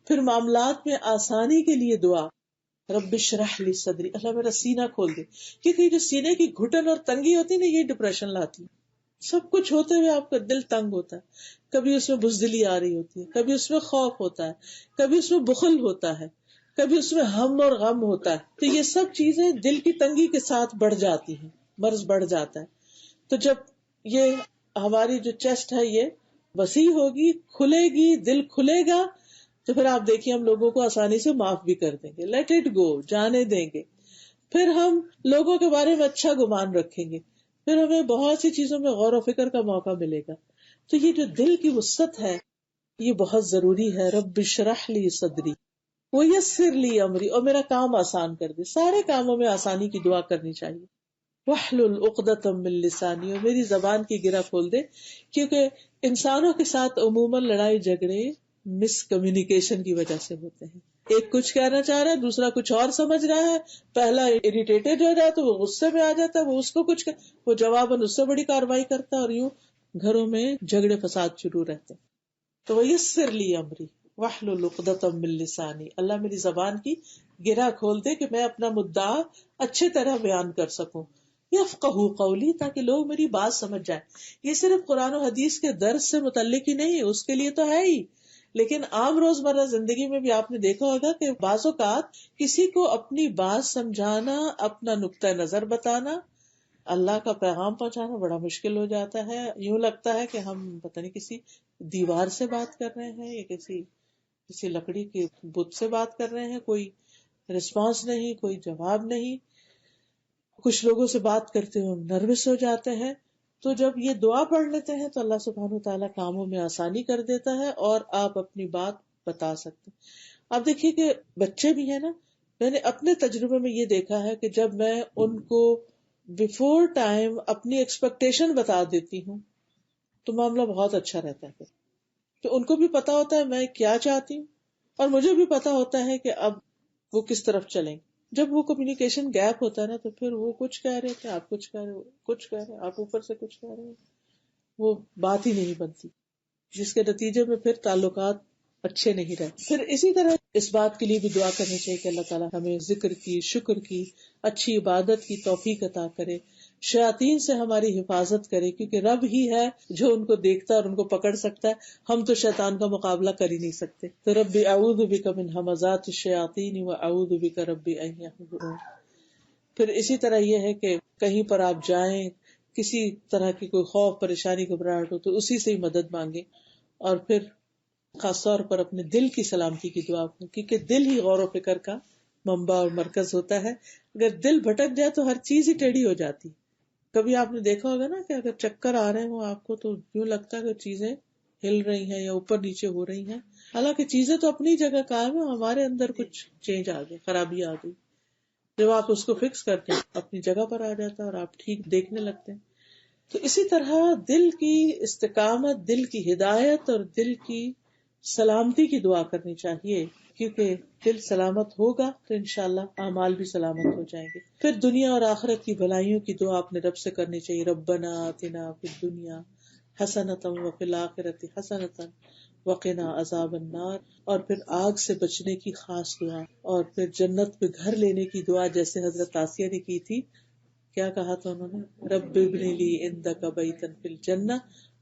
Speaker 1: پھر معاملات میں آسانی کے لیے دعا، رب اشرح لی صدری، اللہ میرا سینہ کھول دے. کیونکہ جو سینے کی گھٹن اور تنگی ہوتی ہے نا، یہ ڈپریشن لاتی ہے. سب کچھ ہوتے ہوئے آپ کا دل تنگ ہوتا ہے، کبھی اس میں بزدلی آ رہی ہوتی ہے، کبھی اس میں خوف ہوتا ہے، کبھی اس میں بخل ہوتا ہے، کبھی اس میں ہم اور غم ہوتا ہے. تو یہ سب چیزیں دل کی تنگی کے ساتھ بڑھ جاتی ہیں، مرض بڑھ جاتا ہے. تو جب یہ ہماری جو چیسٹ ہے یہ وسیع ہوگی، کھلے گی، دل کھلے گا، تو پھر آپ دیکھیے ہم لوگوں کو آسانی سے معاف بھی کر دیں گے، لیٹ اٹ گو، جانے دیں گے. پھر ہم لوگوں کے بارے میں اچھا گمان رکھیں گے، پھر ہمیں بہت سی چیزوں میں غور و فکر کا موقع ملے گا. تو یہ جو دل کی وسعت ہے یہ بہت ضروری ہے. رب اشرح لی صدری ویسر لی امری، اور میرا کام آسان کر دے. سارے کاموں میں آسانی کی دعا کرنی چاہیے. واحلل عقدۃ من لسانی، اور میری زبان کی گرہ کھول دے. کیونکہ انسانوں کے ساتھ عموماً لڑائی جھگڑے مس کمیونیکیشن کی وجہ سے ہوتے ہیں. ایک کچھ کہنا چاہ رہا ہے، دوسرا کچھ اور سمجھ رہا ہے، پہلا اریٹیٹڈ ہو جائے تو وہ غصے میں آ جاتا ہے، وہ اس کو کچھ وہ جواباً اس سے بڑی کاروائی کرتا ہے، اور یوں گھروں میں جھگڑے فساد شروع رہتے ہیں. تو ویسر لی امری واحلل عقدۃ من لسانی، اللہ میری زبان کی گرہ کھول دے کہ میں اپنا مدعا اچھے طرح بیان کر سکوں. یفقہوا قولی، تاکہ لوگ میری بات سمجھ جائیں. یہ صرف قرآن و حدیث کے درس سے متعلق ہی نہیں، اس کے لیے تو ہے ہی، لیکن عام روزمرہ زندگی میں بھی آپ نے دیکھا ہوگا کہ بعض اوقات کسی کو اپنی بات سمجھانا، اپنا نقطہ نظر بتانا، اللہ کا پیغام پہنچانا بڑا مشکل ہو جاتا ہے. یوں لگتا ہے کہ ہم پتہ نہیں کسی دیوار سے بات کر رہے ہیں یا کسی لکڑی کے بت سے بات کر رہے ہیں. کوئی رسپانس نہیں، کوئی جواب نہیں. کچھ لوگوں سے بات کرتے ہوئے نروس ہو جاتے ہیں. تو جب یہ دعا پڑھ لیتے ہیں تو اللہ سبحانہ وتعالیٰ کاموں میں آسانی کر دیتا ہے اور آپ اپنی بات بتا سکتے ہیں. آپ دیکھیے کہ بچے بھی ہیں نا، میں نے اپنے تجربے میں یہ دیکھا ہے کہ جب میں ان کو بیفور ٹائم اپنی ایکسپیکٹیشن بتا دیتی ہوں تو معاملہ بہت اچھا رہتا ہے. تو ان کو بھی پتا ہوتا ہے میں کیا چاہتی ہوں، اور مجھے بھی پتا ہوتا ہے کہ اب وہ کس طرف چلیں. جب وہ کمیونیکیشن گیپ ہوتا ہے نا تو پھر وہ کچھ کہہ رہے تھے، آپ کچھ کہہ رہے، کچھ کہہ رہے، آپ اوپر سے کچھ کہہ رہے، وہ بات ہی نہیں بنتی، جس کے نتیجے میں پھر تعلقات اچھے نہیں رہتے. پھر اسی طرح اس بات کے لیے بھی دعا کرنی چاہیے کہ اللہ تعالیٰ ہمیں ذکر کی، شکر کی، اچھی عبادت کی توفیق عطا کرے، شیاطین سے ہماری حفاظت کرے، کیونکہ رب ہی ہے جو ان کو دیکھتا ہے اور ان کو پکڑ سکتا ہے. ہم تو شیطان کا مقابلہ کر ہی نہیں سکتے. تو رب اعوذ بک من ہمزات الشیاطین واعوذ بک رب ان یحضرون. پھر اسی طرح یہ ہے کہ کہیں پر آپ جائیں، کسی طرح کی کوئی خوف، پریشانی، گھبراہٹ ہو تو اسی سے ہی مدد مانگیں. اور پھر خاص طور پر اپنے دل کی سلامتی کی دعا کریں، کیونکہ دل ہی غور و فکر کا منبع اور مرکز ہوتا ہے. اگر دل بھٹک جائے تو ہر چیز ہی ٹیڑھی ہو جاتی. کبھی آپ نے دیکھا ہوگا نا کہ اگر چکر آ رہے ہوں آپ کو تو یوں لگتا ہے کہ چیزیں ہل رہی ہیں یا اوپر نیچے ہو رہی ہیں، حالانکہ چیزیں تو اپنی جگہ قائم ہیں، ہمارے اندر کچھ چینج آ گئی، خرابی آ گئی. جب آپ اس کو فکس کرتے ہیں اپنی جگہ پر آ جاتا ہے اور آپ ٹھیک دیکھنے لگتے ہیں. تو اسی طرح دل کی استقامت، دل کی ہدایت اور دل کی سلامتی کی دعا کرنی چاہیے، کیونکہ دل سلامت ہوگا تو انشاءاللہ اعمال بھی سلامت ہو جائیں گے. پھر دنیا اور آخرت کی بھلائیوں کی دعا اپنے رب سے کرنی چاہیے. ربنا آتنا فی الدنیا حسنۃ وفی الآخرۃ حسنۃ وقنا عذاب النار، اور پھر آگ سے بچنے کی خاص دعا، اور پھر جنت میں گھر لینے کی دعا جیسے حضرت آسیہ نے کی تھی. کیا کہا تھا انہوں نے؟ رب ابن لی عندک بیتا فی الجنہ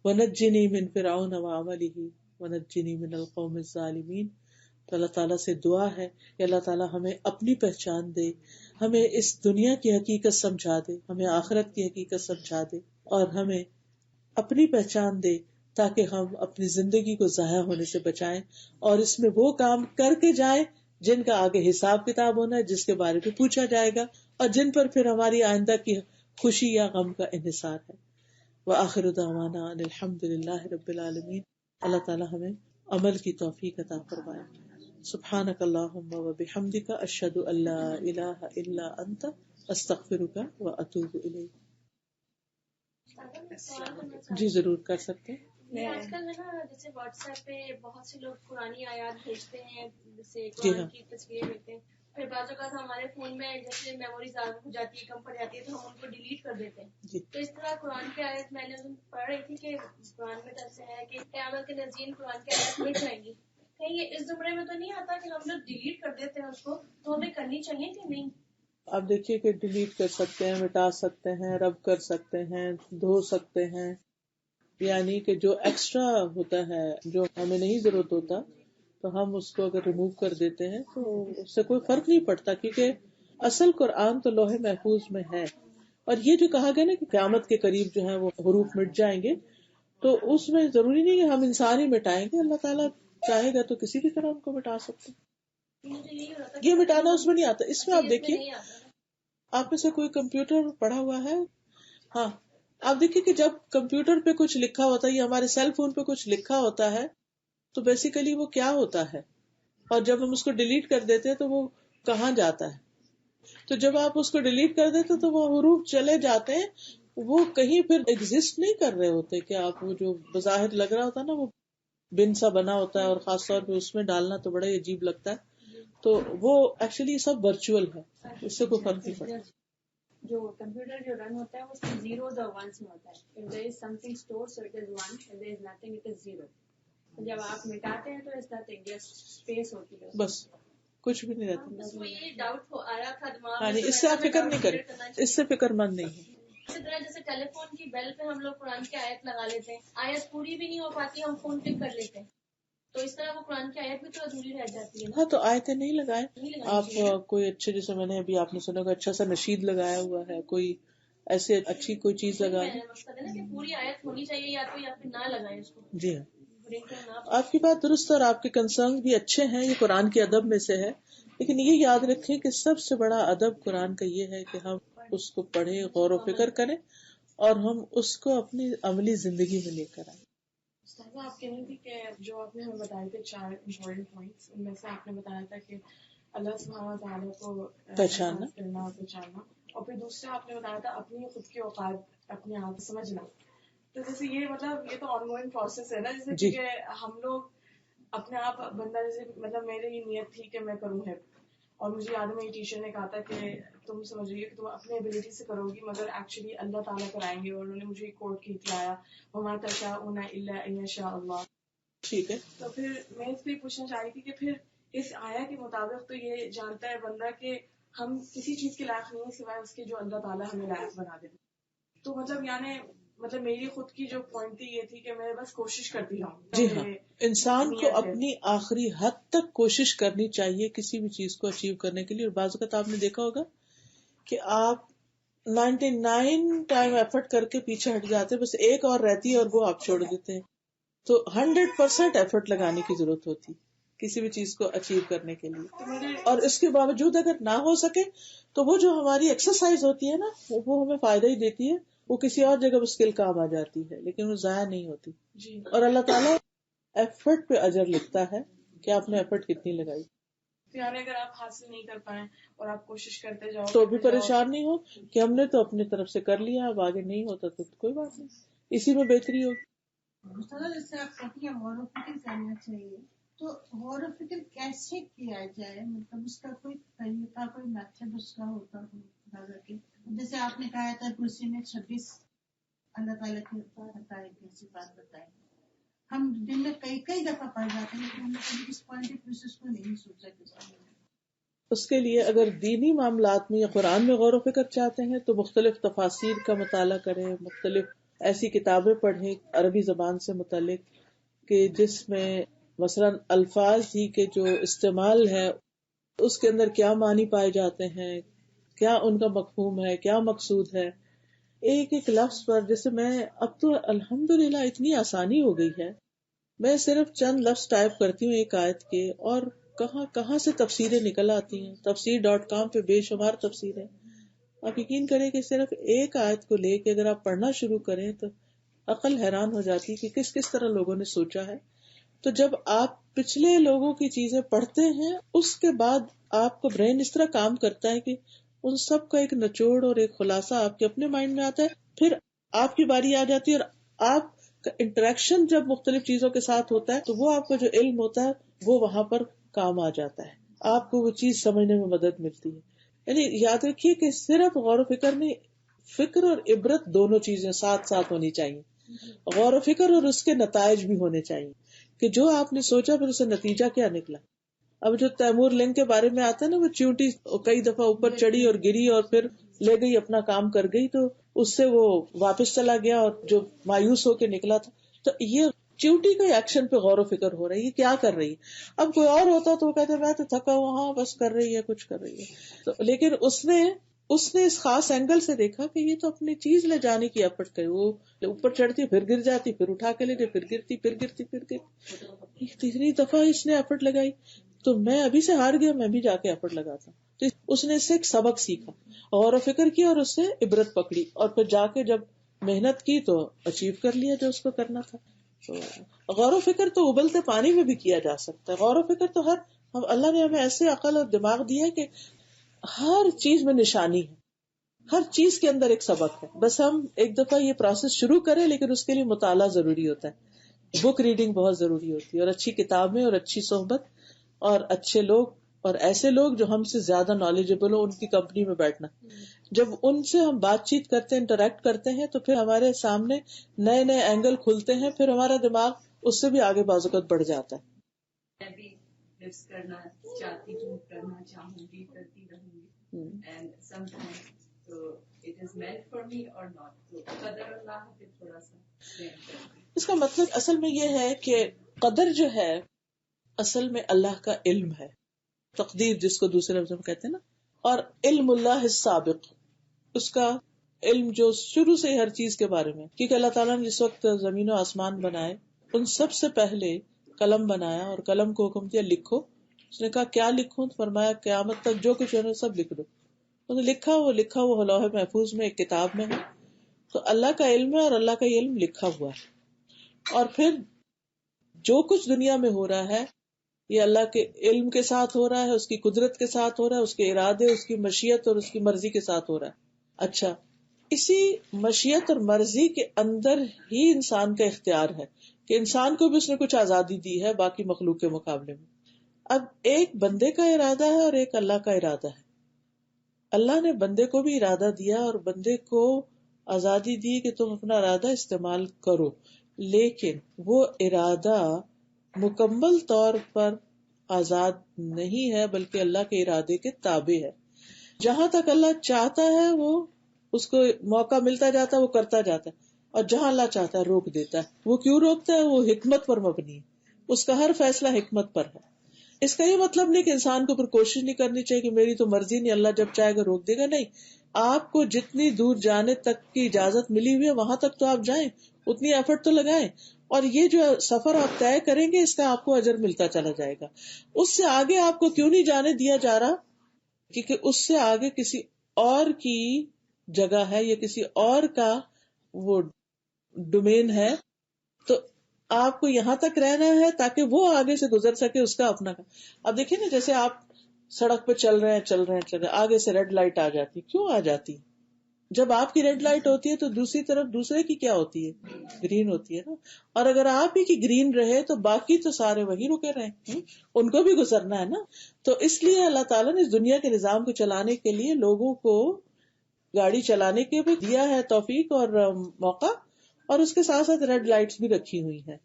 Speaker 1: ونجنی من فرعون وعملہ ونجنی من القوم الظالمین. تو اللہ تعالیٰ سے دعا ہے کہ اللہ تعالیٰ ہمیں اپنی پہچان دے، ہمیں اس دنیا کی حقیقت سمجھا دے، ہمیں آخرت کی حقیقت سمجھا دے، اور ہمیں اپنی پہچان دے تاکہ ہم اپنی زندگی کو ضائع ہونے سے بچائیں اور اس میں وہ کام کر کے جائیں جن کا آگے حساب کتاب ہونا ہے، جس کے بارے میں پوچھا جائے گا، اور جن پر پھر ہماری آئندہ کی خوشی یا غم کا انحصار ہے. وآخر دعوانا ان الحمد للہ رب العالمین. اللہ تعالی ہمیں عمل کی توفیق عطا فرمائے. سبحانک اللہم وبحمدک اشہد ان لا الہ الا انت استغفرک واتوب الیک. جی ضرور کر سکتے ہیں.
Speaker 2: آج کل ہے نا، جیسے واٹس ایپ پہ بہت سے لوگ قرآنی آیات بھیجتے ہیں، جیسے
Speaker 1: جی
Speaker 2: قرآن
Speaker 1: ہاں.
Speaker 2: کی تصویریں بھیجتے ہیں، پھر بعض اوقات ہمارے فون میں جیسے میموری زیادہ ہو جاتی ہے، کم پڑ جاتی ہے، تو ہم ان کو ڈیلیٹ کر دیتے ہیں.
Speaker 1: جی.
Speaker 2: تو اس طرح قرآن کی آیت میں نے پڑھ رہی تھی کہ قرآن میں جیسے ہے کہ قیامت کے نزدیک قرآن کی آیات مٹ جائیں گی. کہیں یہ اس زمرے میں تو نہیں آتا کہ ہم جو ڈیلیٹ کر دیتے ہیں اس کو، تو ہمیں کرنی چاہیے کہ نہیں؟
Speaker 1: آپ دیکھیے کہ ڈیلیٹ کر سکتے ہیں، مٹا سکتے ہیں، رب کر سکتے ہیں، دھو سکتے ہیں، یعنی کہ جو ایکسٹرا ہوتا ہے جو ہمیں نہیں ضرورت ہوتا تو ہم اس کو اگر ریموو کر دیتے ہیں تو اس سے کوئی فرق نہیں پڑتا، کیونکہ اصل قرآن تو لوح محفوظ میں ہے. اور یہ جو کہا گیا نا کہ قیامت کے قریب جو ہے وہ حروف مٹ جائیں گے، تو اس میں ضروری نہیں کہ ہم انسان ہی مٹائیں گے، اللہ تعالیٰ چاہے گا تو کسی بھی طرح ان کو مٹا سکتے. یہ مٹانا اس میں نہیں آتا. اس میں آپ دیکھیے، آپ میں سے کوئی کمپیوٹر پڑھا ہوا ہے؟ ہاں. آپ دیکھیے کہ جب کمپیوٹر پہ کچھ لکھا ہوتا ہے یا ہمارے سیل فون پہ کچھ لکھا ہوتا ہے تو بیسیکلی وہ کیا ہوتا ہے، اور جب ہم اس کو ڈیلیٹ کر دیتے ہیں تو وہ کہاں جاتا ہے. تو جب آپ اس کو ڈیلیٹ کر دیتے تو وہ حروف چلے جاتے ہیں، وہ کہیں پھر ایگزسٹ نہیں کر رہے ہوتے. کہ آپ وہ جو بظاہر لگ رہا ہوتا ہے نا وہ بن سا بنا ہوتا ہے، اور خاص طور پہ اس میں ڈالنا تو بڑا ہی عجیب لگتا ہے. تو وہ ایکچولی سب ورچوئل ہے، اس سے کوئی فرق نہیں پڑتا.
Speaker 2: جو کمپیوٹر جو رن ہوتا ہے وہ صرف زیروز اور ونس میں ہوتا ہے. If there is something stored, so it is one. If there is nothing, it is zero. جب آپ مٹاتے ہیں تو اس nothing, just space ہوتی ہے.
Speaker 1: بس کچھ بھی نہیں رہتا.
Speaker 2: بس وہ یہ ڈاؤٹ آیا تھا دماغ
Speaker 1: ہاں
Speaker 2: میں.
Speaker 1: اس سے آپ فکر نہیں کریں، اس سے فکر مند نہیں ہے.
Speaker 2: اسی طرح جیسے ٹیلی فون کی بیل پہ ہم لوگ قرآن کی آیت لگا لیتے ہیں، آیت پوری بھی نہیں ہو پاتی، ہم فون پک کر لیتے ہیں، تو اس طرح وہ قرآن کی آیت بھی تو ادھوری رہ جاتی ہے.
Speaker 1: ہاں تو آیتیں نہیں لگائیں آپ. کوئی اچھے، جیسے میں نے ابھی آپ نے سنا اچھا سا نشید لگایا ہوا ہے، کوئی ایسے اچھی کوئی چیز لگا.
Speaker 2: مقصد ہے نا کہ پوری آیت ہونی چاہیے یا پھر نہ لگائیں اس کو.
Speaker 1: جی ہاں، آپ کی بات درست اور آپ کے کنسرن بھی اچھے ہیں، یہ قرآن کے ادب میں سے ہے. لیکن یہ یاد رکھیں کہ سب سے بڑا ادب قرآن کا یہ ہے کہ ہم اس کو پڑھیں، غور و فکر کریں، اور ہم اس کو اپنی عملی زندگی میں لے کر آئیں.
Speaker 3: آپ کہہ رہی تھی کہ جو آپ نے ہمیں بتائے تھے 4 امپورٹنٹ پوائنٹس، ان میں سے آپ نے بتایا تھا کہ اللہ سبحانہ وتعالیٰ کو
Speaker 1: پہچاننا
Speaker 3: کرنا اور پہچاننا، اور پھر دوسرا آپ نے بتایا تھا اپنی خود کی اوقات اپنے آپ سمجھنا. تو جیسے یہ مطلب یہ تو آن گوئنگ پروسیس ہے نا، جیسے کہ ہم لوگ اپنے آپ بندہ، جیسے مطلب میری یہ نیت تھی کہ میں کروں ہے، اور مجھے یاد ہے میری ٹیچر نے کہا تھا کہ تم سمجھ رہی ہو کہ تم اپنی ایبلٹی سے کرو گی، مگر ایکچولی اللہ تعالیٰ کرائیں گے. اور انہوں نے مجھے ایک کوٹ کہتی آیا وما تشاءون الا ان یشاء اللہ.
Speaker 1: ٹھیک ہے.
Speaker 3: تو پھر میں اس پہ پوچھنا چاہ رہی تھی کہ پھر اس آیا کے مطابق تو یہ جانتا ہے بندہ کہ ہم کسی چیز کے لائق نہیں سوائے اس کے جو اللہ تعالیٰ ہمیں لائق بنا دے. تو مطلب یعنی مطلب میری خود کی جو پوائنٹ تھی یہ تھی کہ میں بس کوشش کرتی رہوں.
Speaker 1: جی ہاں، انسان کو اپنی آخری حد تک کوشش کرنی چاہیے کسی بھی چیز کو اچیو کرنے کے لیے. اور بعض اوقات آپ نے دیکھا ہوگا کہ آپ 99 ٹائم ایفرٹ کر کے پیچھے ہٹ جاتے، بس ایک اور رہتی ہے اور وہ آپ چھوڑ دیتے ہیں. تو 100% ایفرٹ لگانے کی ضرورت ہوتی کسی بھی چیز کو اچیو کرنے کے لیے. اور اس کے باوجود اگر نہ ہو سکے تو وہ جو ہماری ایکسرسائز ہوتی ہے نا وہ ہمیں فائدہ ہی دیتی ہے، وہ کسی اور جگہ اسکل کام آ جاتی ہے، لیکن وہ ضائع نہیں ہوتی. اور اللہ تعالیٰ ایفرٹ پہ اجر لکھتا ہے کہ آپ نے ایفرٹ کتنی لگائی.
Speaker 3: یعنی اگر آپ حاصل نہیں کر پائیں اور آپ کوشش کرتے جاؤ
Speaker 1: تو بھی پریشان نہیں ہو کہ ہم نے تو اپنی طرف سے کر لیا، اب آگے نہیں ہوتا تو کوئی بات نہیں، اسی میں بہتری ہوگی.
Speaker 4: جیسے آپ کہتی ہیں غور و فکر کرنا چاہیے، تو غور و فکر کیسے کیا جائے؟ مطلب اس کا کوئی طریقہ، کوئی میتھڈ اس کا ہوتا ہو؟ جیسے آپ نے کہا تھا کرسی میں 26 اللہ تعالیٰ کی حقائق کی صفات بتائیں. ہم دن میں کئی دفعہ پڑھ جاتے ہیں لیکن ہم نے کبھی اس پوائنٹ آف ویو سے اس کو نہیں سوچا کہ
Speaker 1: اس کے لیے اگر دینی معاملات میں یا قرآن میں غور و فکر چاہتے ہیں تو مختلف تفاسیر کا مطالعہ کریں، مختلف ایسی کتابیں پڑھیں عربی زبان سے متعلق کہ جس میں مثلا الفاظ ہی کے جو استعمال ہے اس کے اندر کیا معنی پائے جاتے ہیں، کیا ان کا مفہوم ہے، کیا مقصود ہے. ایک ایک لفظ پر جیسے میں اب تو الحمدللہ اتنی آسانی ہو گئی ہے، میں صرف چند لفظ ٹائپ کرتی ہوں ایک آیت کے اور کہاں سے تفسیریں نکل آتی ہیں. تفسیر.com پہ بے شمار تفسیریں. آپ یقین کریں کہ صرف ایک آیت کو لے کے اگر آپ پڑھنا شروع کریں تو عقل حیران ہو جاتی کہ کس طرح لوگوں نے سوچا ہے. تو جب آپ پچھلے لوگوں کی چیزیں پڑھتے ہیں اس کے بعد آپ کا برین اس طرح کام کرتا ہے کہ ان سب کا ایک نچوڑ اور ایک خلاصہ آپ کے اپنے مائنڈ میں آتا ہے. پھر آپ کی باری آ جاتی ہے اور آپ کا انٹریکشن جب مختلف چیزوں کے ساتھ ہوتا ہے تو وہ آپ کا جو علم ہوتا ہے وہ وہاں پر کام آ جاتا ہے، آپ کو وہ چیز سمجھنے میں مدد ملتی ہے. یعنی یاد رکھیے کہ صرف غور و فکر نہیں، فکر اور عبرت دونوں چیزیں ساتھ ساتھ ہونی چاہیے. غور و فکر اور اس کے نتائج بھی ہونے چاہیے کہ جو آپ نے سوچا پھر اسے نتیجہ کیا نکلا. اب جو تیمور لنگ کے بارے میں آتا ہے نا، وہ چیونٹی کئی دفعہ اوپر چڑھی اور گری اور پھر لے گئی اپنا کام کر گئی تو اس سے وہ واپس چلا گیا اور جو مایوس ہو کے نکلا تھا. تو یہ چیونٹی کا ایکشن پہ غور و فکر ہو رہی ہے، کیا کر رہی ہے. اب کوئی اور ہوتا تو وہ کہتے میں تو تھکا ہوں، ہاں بس کر رہی ہے کچھ کر رہی ہے. تو لیکن اس نے اس خاص اینگل سے دیکھا کہ یہ تو اپنی چیز لے جانے کی ایفرٹ کرے. وہ اوپر چڑھتی پھر گر جاتی، پھر اٹھا کے لے جائے، پھر گرتی. تیسری دفعہ اس نے ایفرٹ لگائی تو میں ابھی سے ہار گیا، میں بھی جا کے ایفرٹ لگاتا. تو اس نے اس سے ایک سبق سیکھا، غور و فکر کیا اور اس سے عبرت پکڑی اور پھر جا کے جب محنت کی تو اچیو کر لیا جو اس کو کرنا تھا. تو غور و فکر تو ابلتے پانی میں بھی کیا جا سکتا ہے. غور و فکر تو اللہ نے ہمیں ایسے عقل اور دماغ دیا ہے کہ ہر چیز میں نشانی ہے، ہر چیز کے اندر ایک سبق ہے. بس ہم ایک دفعہ یہ پروسیس شروع کریں، لیکن اس کے لیے مطالعہ ضروری ہوتا ہے، بک ریڈنگ بہت ضروری ہوتی ہے اور اچھی کتابیں اور اچھی صحبت اور اچھے لوگ اور ایسے لوگ جو ہم سے زیادہ نالجبل ہو ان کی کمپنی میں بیٹھنا. جب ان سے ہم بات چیت کرتے ہیں، انٹریکٹ کرتے ہیں تو پھر ہمارے سامنے نئے نئے اینگل کھلتے ہیں، پھر ہمارا دماغ اس سے بھی آگے بازوقت بڑھ جاتا ہے.
Speaker 5: میں بھی لفظ کرنا چاہتی ہوں، کرنا چاہوں گی، کرتی رہوں گی. اینڈ سم ٹائمز تو it is meant for me اور ناٹ. تو قدر اللہ پہ تھوڑا سا
Speaker 1: اس کا مطلب اصل میں یہ ہے کہ قدر جو ہے اصل میں اللہ کا علم ہے، تقدیر جس کو دوسرے لفظ میں کہتے ہیں نا. اور علم اللہ السابق، اس کا علم جو شروع سے ہر چیز کے بارے میں، کیونکہ اللہ تعالیٰ نے جس وقت زمین و آسمان بنائے ان سب سے پہلے قلم بنایا اور قلم کو حکم دیا لکھو. اس نے کہا کیا لکھوں؟ فرمایا قیامت تک جو کچھ ہے سب لکھ دو. انہوں نے لکھا وہ لوح محفوظ میں ایک کتاب میں ہے. تو اللہ کا علم ہے اور اللہ کا یہ علم لکھا ہوا ہے. اور پھر جو کچھ دنیا میں ہو رہا ہے یہ اللہ کے علم کے ساتھ ہو رہا ہے، اس کی قدرت کے ساتھ ہو رہا ہے، اس کے ارادے، اس کی مشیت اور اس کی مرضی کے ساتھ ہو رہا ہے. اچھا، اسی مشیت اور مرضی کے اندر ہی انسان کا اختیار ہے کہ انسان کو بھی اس نے کچھ آزادی دی ہے باقی مخلوق کے مقابلے میں. اب ایک بندے کا ارادہ ہے اور ایک اللہ کا ارادہ ہے. اللہ نے بندے کو بھی ارادہ دیا اور بندے کو آزادی دی کہ تم اپنا ارادہ استعمال کرو، لیکن وہ ارادہ مکمل طور پر آزاد نہیں ہے بلکہ اللہ کے ارادے کے تابع ہے. جہاں تک اللہ چاہتا ہے وہ اس کو موقع ملتا جاتا ہے، وہ کرتا جاتا ہے، اور جہاں اللہ چاہتا ہے روک دیتا ہے. وہ کیوں روکتا ہے؟ وہ حکمت پر مبنی ہے، اس کا ہر فیصلہ حکمت پر ہے. اس کا یہ مطلب نہیں کہ انسان کو پھر کوشش نہیں کرنی چاہیے کہ میری تو مرضی نہیں، اللہ جب چاہے گا روک دے گا. نہیں، آپ کو جتنی دور جانے تک کی اجازت ملی ہوئی ہے وہاں تک تو آپ جائیں، اتنی ایفرٹ تو لگائیں. اور یہ جو سفر آپ طے کریں گے اس کا آپ کو اجر ملتا چلا جائے گا. اس سے آگے آپ کو کیوں نہیں جانے دیا جا رہا؟ کیونکہ اس سے آگے کسی اور کی جگہ ہے یا کسی اور کا وہ ڈومین ہے. تو آپ کو یہاں تک رہنا ہے تاکہ وہ آگے سے گزر سکے اس کا اپنا. اب دیکھیں نا، جیسے آپ سڑک پہ چل رہے ہیں آگے سے ریڈ لائٹ آ جاتی. کیوں آ جاتی؟ جب آپ کی ریڈ لائٹ ہوتی ہے تو دوسری طرف دوسرے کی کیا ہوتی ہے؟ گرین ہوتی ہے نا. اور اگر آپ ہی کی گرین رہے تو باقی تو سارے وہی رکے رہے، ان کو بھی گزرنا ہے نا. تو اس لیے اللہ تعالیٰ نے اس دنیا کے نظام کو چلانے کے لیے لوگوں کو گاڑی چلانے کے بھی دیا ہے توفیق اور موقع، اور اس کے ساتھ ساتھ ریڈ لائٹس بھی رکھی ہوئی ہیں.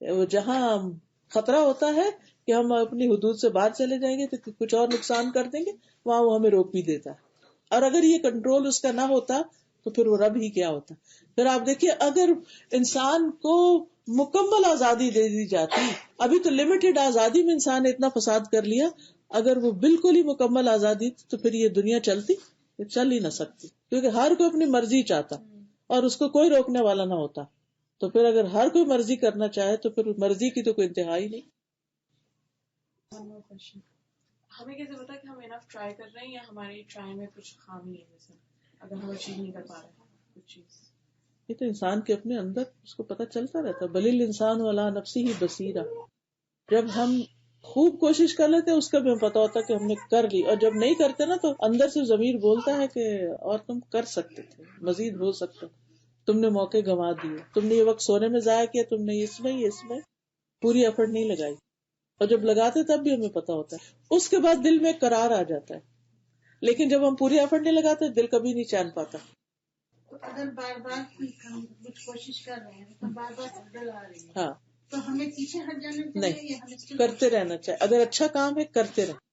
Speaker 1: وہ جہاں خطرہ ہوتا ہے کہ ہم اپنی حدود سے باہر چلے جائیں گے تو کچھ اور نقصان کر دیں گے, وہاں وہ ہمیں روک بھی دیتا ہے. اور اگر یہ کنٹرول اس کا نہ ہوتا تو پھر وہ رب ہی کیا ہوتا. پھر آپ دیکھیے اگر انسان کو مکمل آزادی دے دی جاتی, ابھی تو لمیٹڈ آزادی میں انسان نے اتنا فساد کر لیا, اگر وہ بالکل ہی مکمل آزادی تو پھر یہ دنیا چلتی, یہ چل ہی نہ سکتی, کیونکہ ہر کوئی اپنی مرضی چاہتا اور اس کو کوئی روکنے والا نہ ہوتا. تو پھر اگر ہر کوئی مرضی کرنا چاہے تو پھر مرضی کی تو کوئی انتہا ہی نہیں.
Speaker 3: ہمیں کیسے پتا کہ ہم انف ٹرائی کر رہے ہیں یا ہماری ٹرائی میں کچھ خامی ہے, جیسے اگر ہم اچیو نہیں کر پا رہے ہیں کچھ چیز.
Speaker 1: یہ تو انسان کے اپنے اندر اس کو پتہ چلتا رہتا. بلیل انسان والا نفسی ہی بصیرہ. جب ہم خوب کوشش کر لیتے اس کا بھی ہمیں پتا ہوتا کہ ہم نے کر لی, اور جب نہیں کرتے نا تو اندر سے ضمیر بولتا ہے کہ اور تم کر سکتے تھے, مزید ہو سکتا, تم نے موقع گنوا دیے, تم نے یہ وقت سونے میں ضائع کیا, تم نے اس میں پوری ایفرٹ نہیں لگائی. اور جب لگاتے تب بھی ہمیں پتا ہوتا ہے. اس کے بعد دل میں قرار آ جاتا ہے, لیکن جب ہم پوری ایفرٹ نہیں لگاتے دل کبھی نہیں چین پاتا.
Speaker 4: تو اگر بار بار ہم کچھ کوشش کر رہے ہیں تو بار بار عدل آ رہی ہے,
Speaker 1: ہاں,
Speaker 4: تو ہمیں پیچھے ہٹ جانا چاہیے
Speaker 1: نہیں,
Speaker 4: یا ہمیں
Speaker 1: کرتے رہنا چاہیے. اگر اچھا کام ہے کرتے رہیں,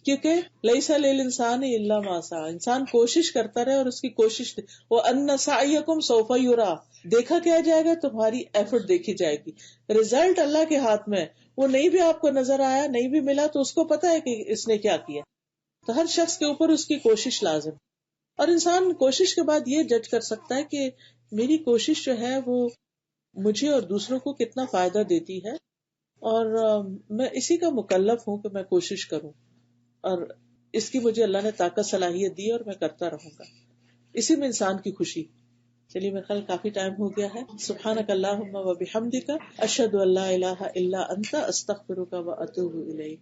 Speaker 1: کیونکہ لیسا للانسان الا ما سعى, انسان کوشش کرتا رہے اور اس کی کوشش وان سعیکم سوف یرا, دیکھا کیا جائے گا, تمہاری ایفرٹ دیکھی جائے گی. رزلٹ اللہ کے ہاتھ میں, وہ نہیں بھی آپ کو نظر آیا, نہیں بھی ملا, تو اس کو پتا ہے کہ اس نے کیا کیا. تو ہر شخص کے اوپر اس کی کوشش لازم, اور انسان کوشش کے بعد یہ جج کر سکتا ہے کہ میری کوشش جو ہے وہ مجھے اور دوسروں کو کتنا فائدہ دیتی ہے, اور میں اسی کا مکلف ہوں کہ میں کوشش کروں, اور اس کی مجھے اللہ نے طاقت صلاحیت دی اور میں کرتا رہوں گا. اسی میں انسان کی خوشی. چلیے میرے خیال کافی ٹائم ہو گیا ہے. سبحانک اللہم و بحمدک, اشہد ان لا الہ الا انت, استغفرک و اتوب الیک.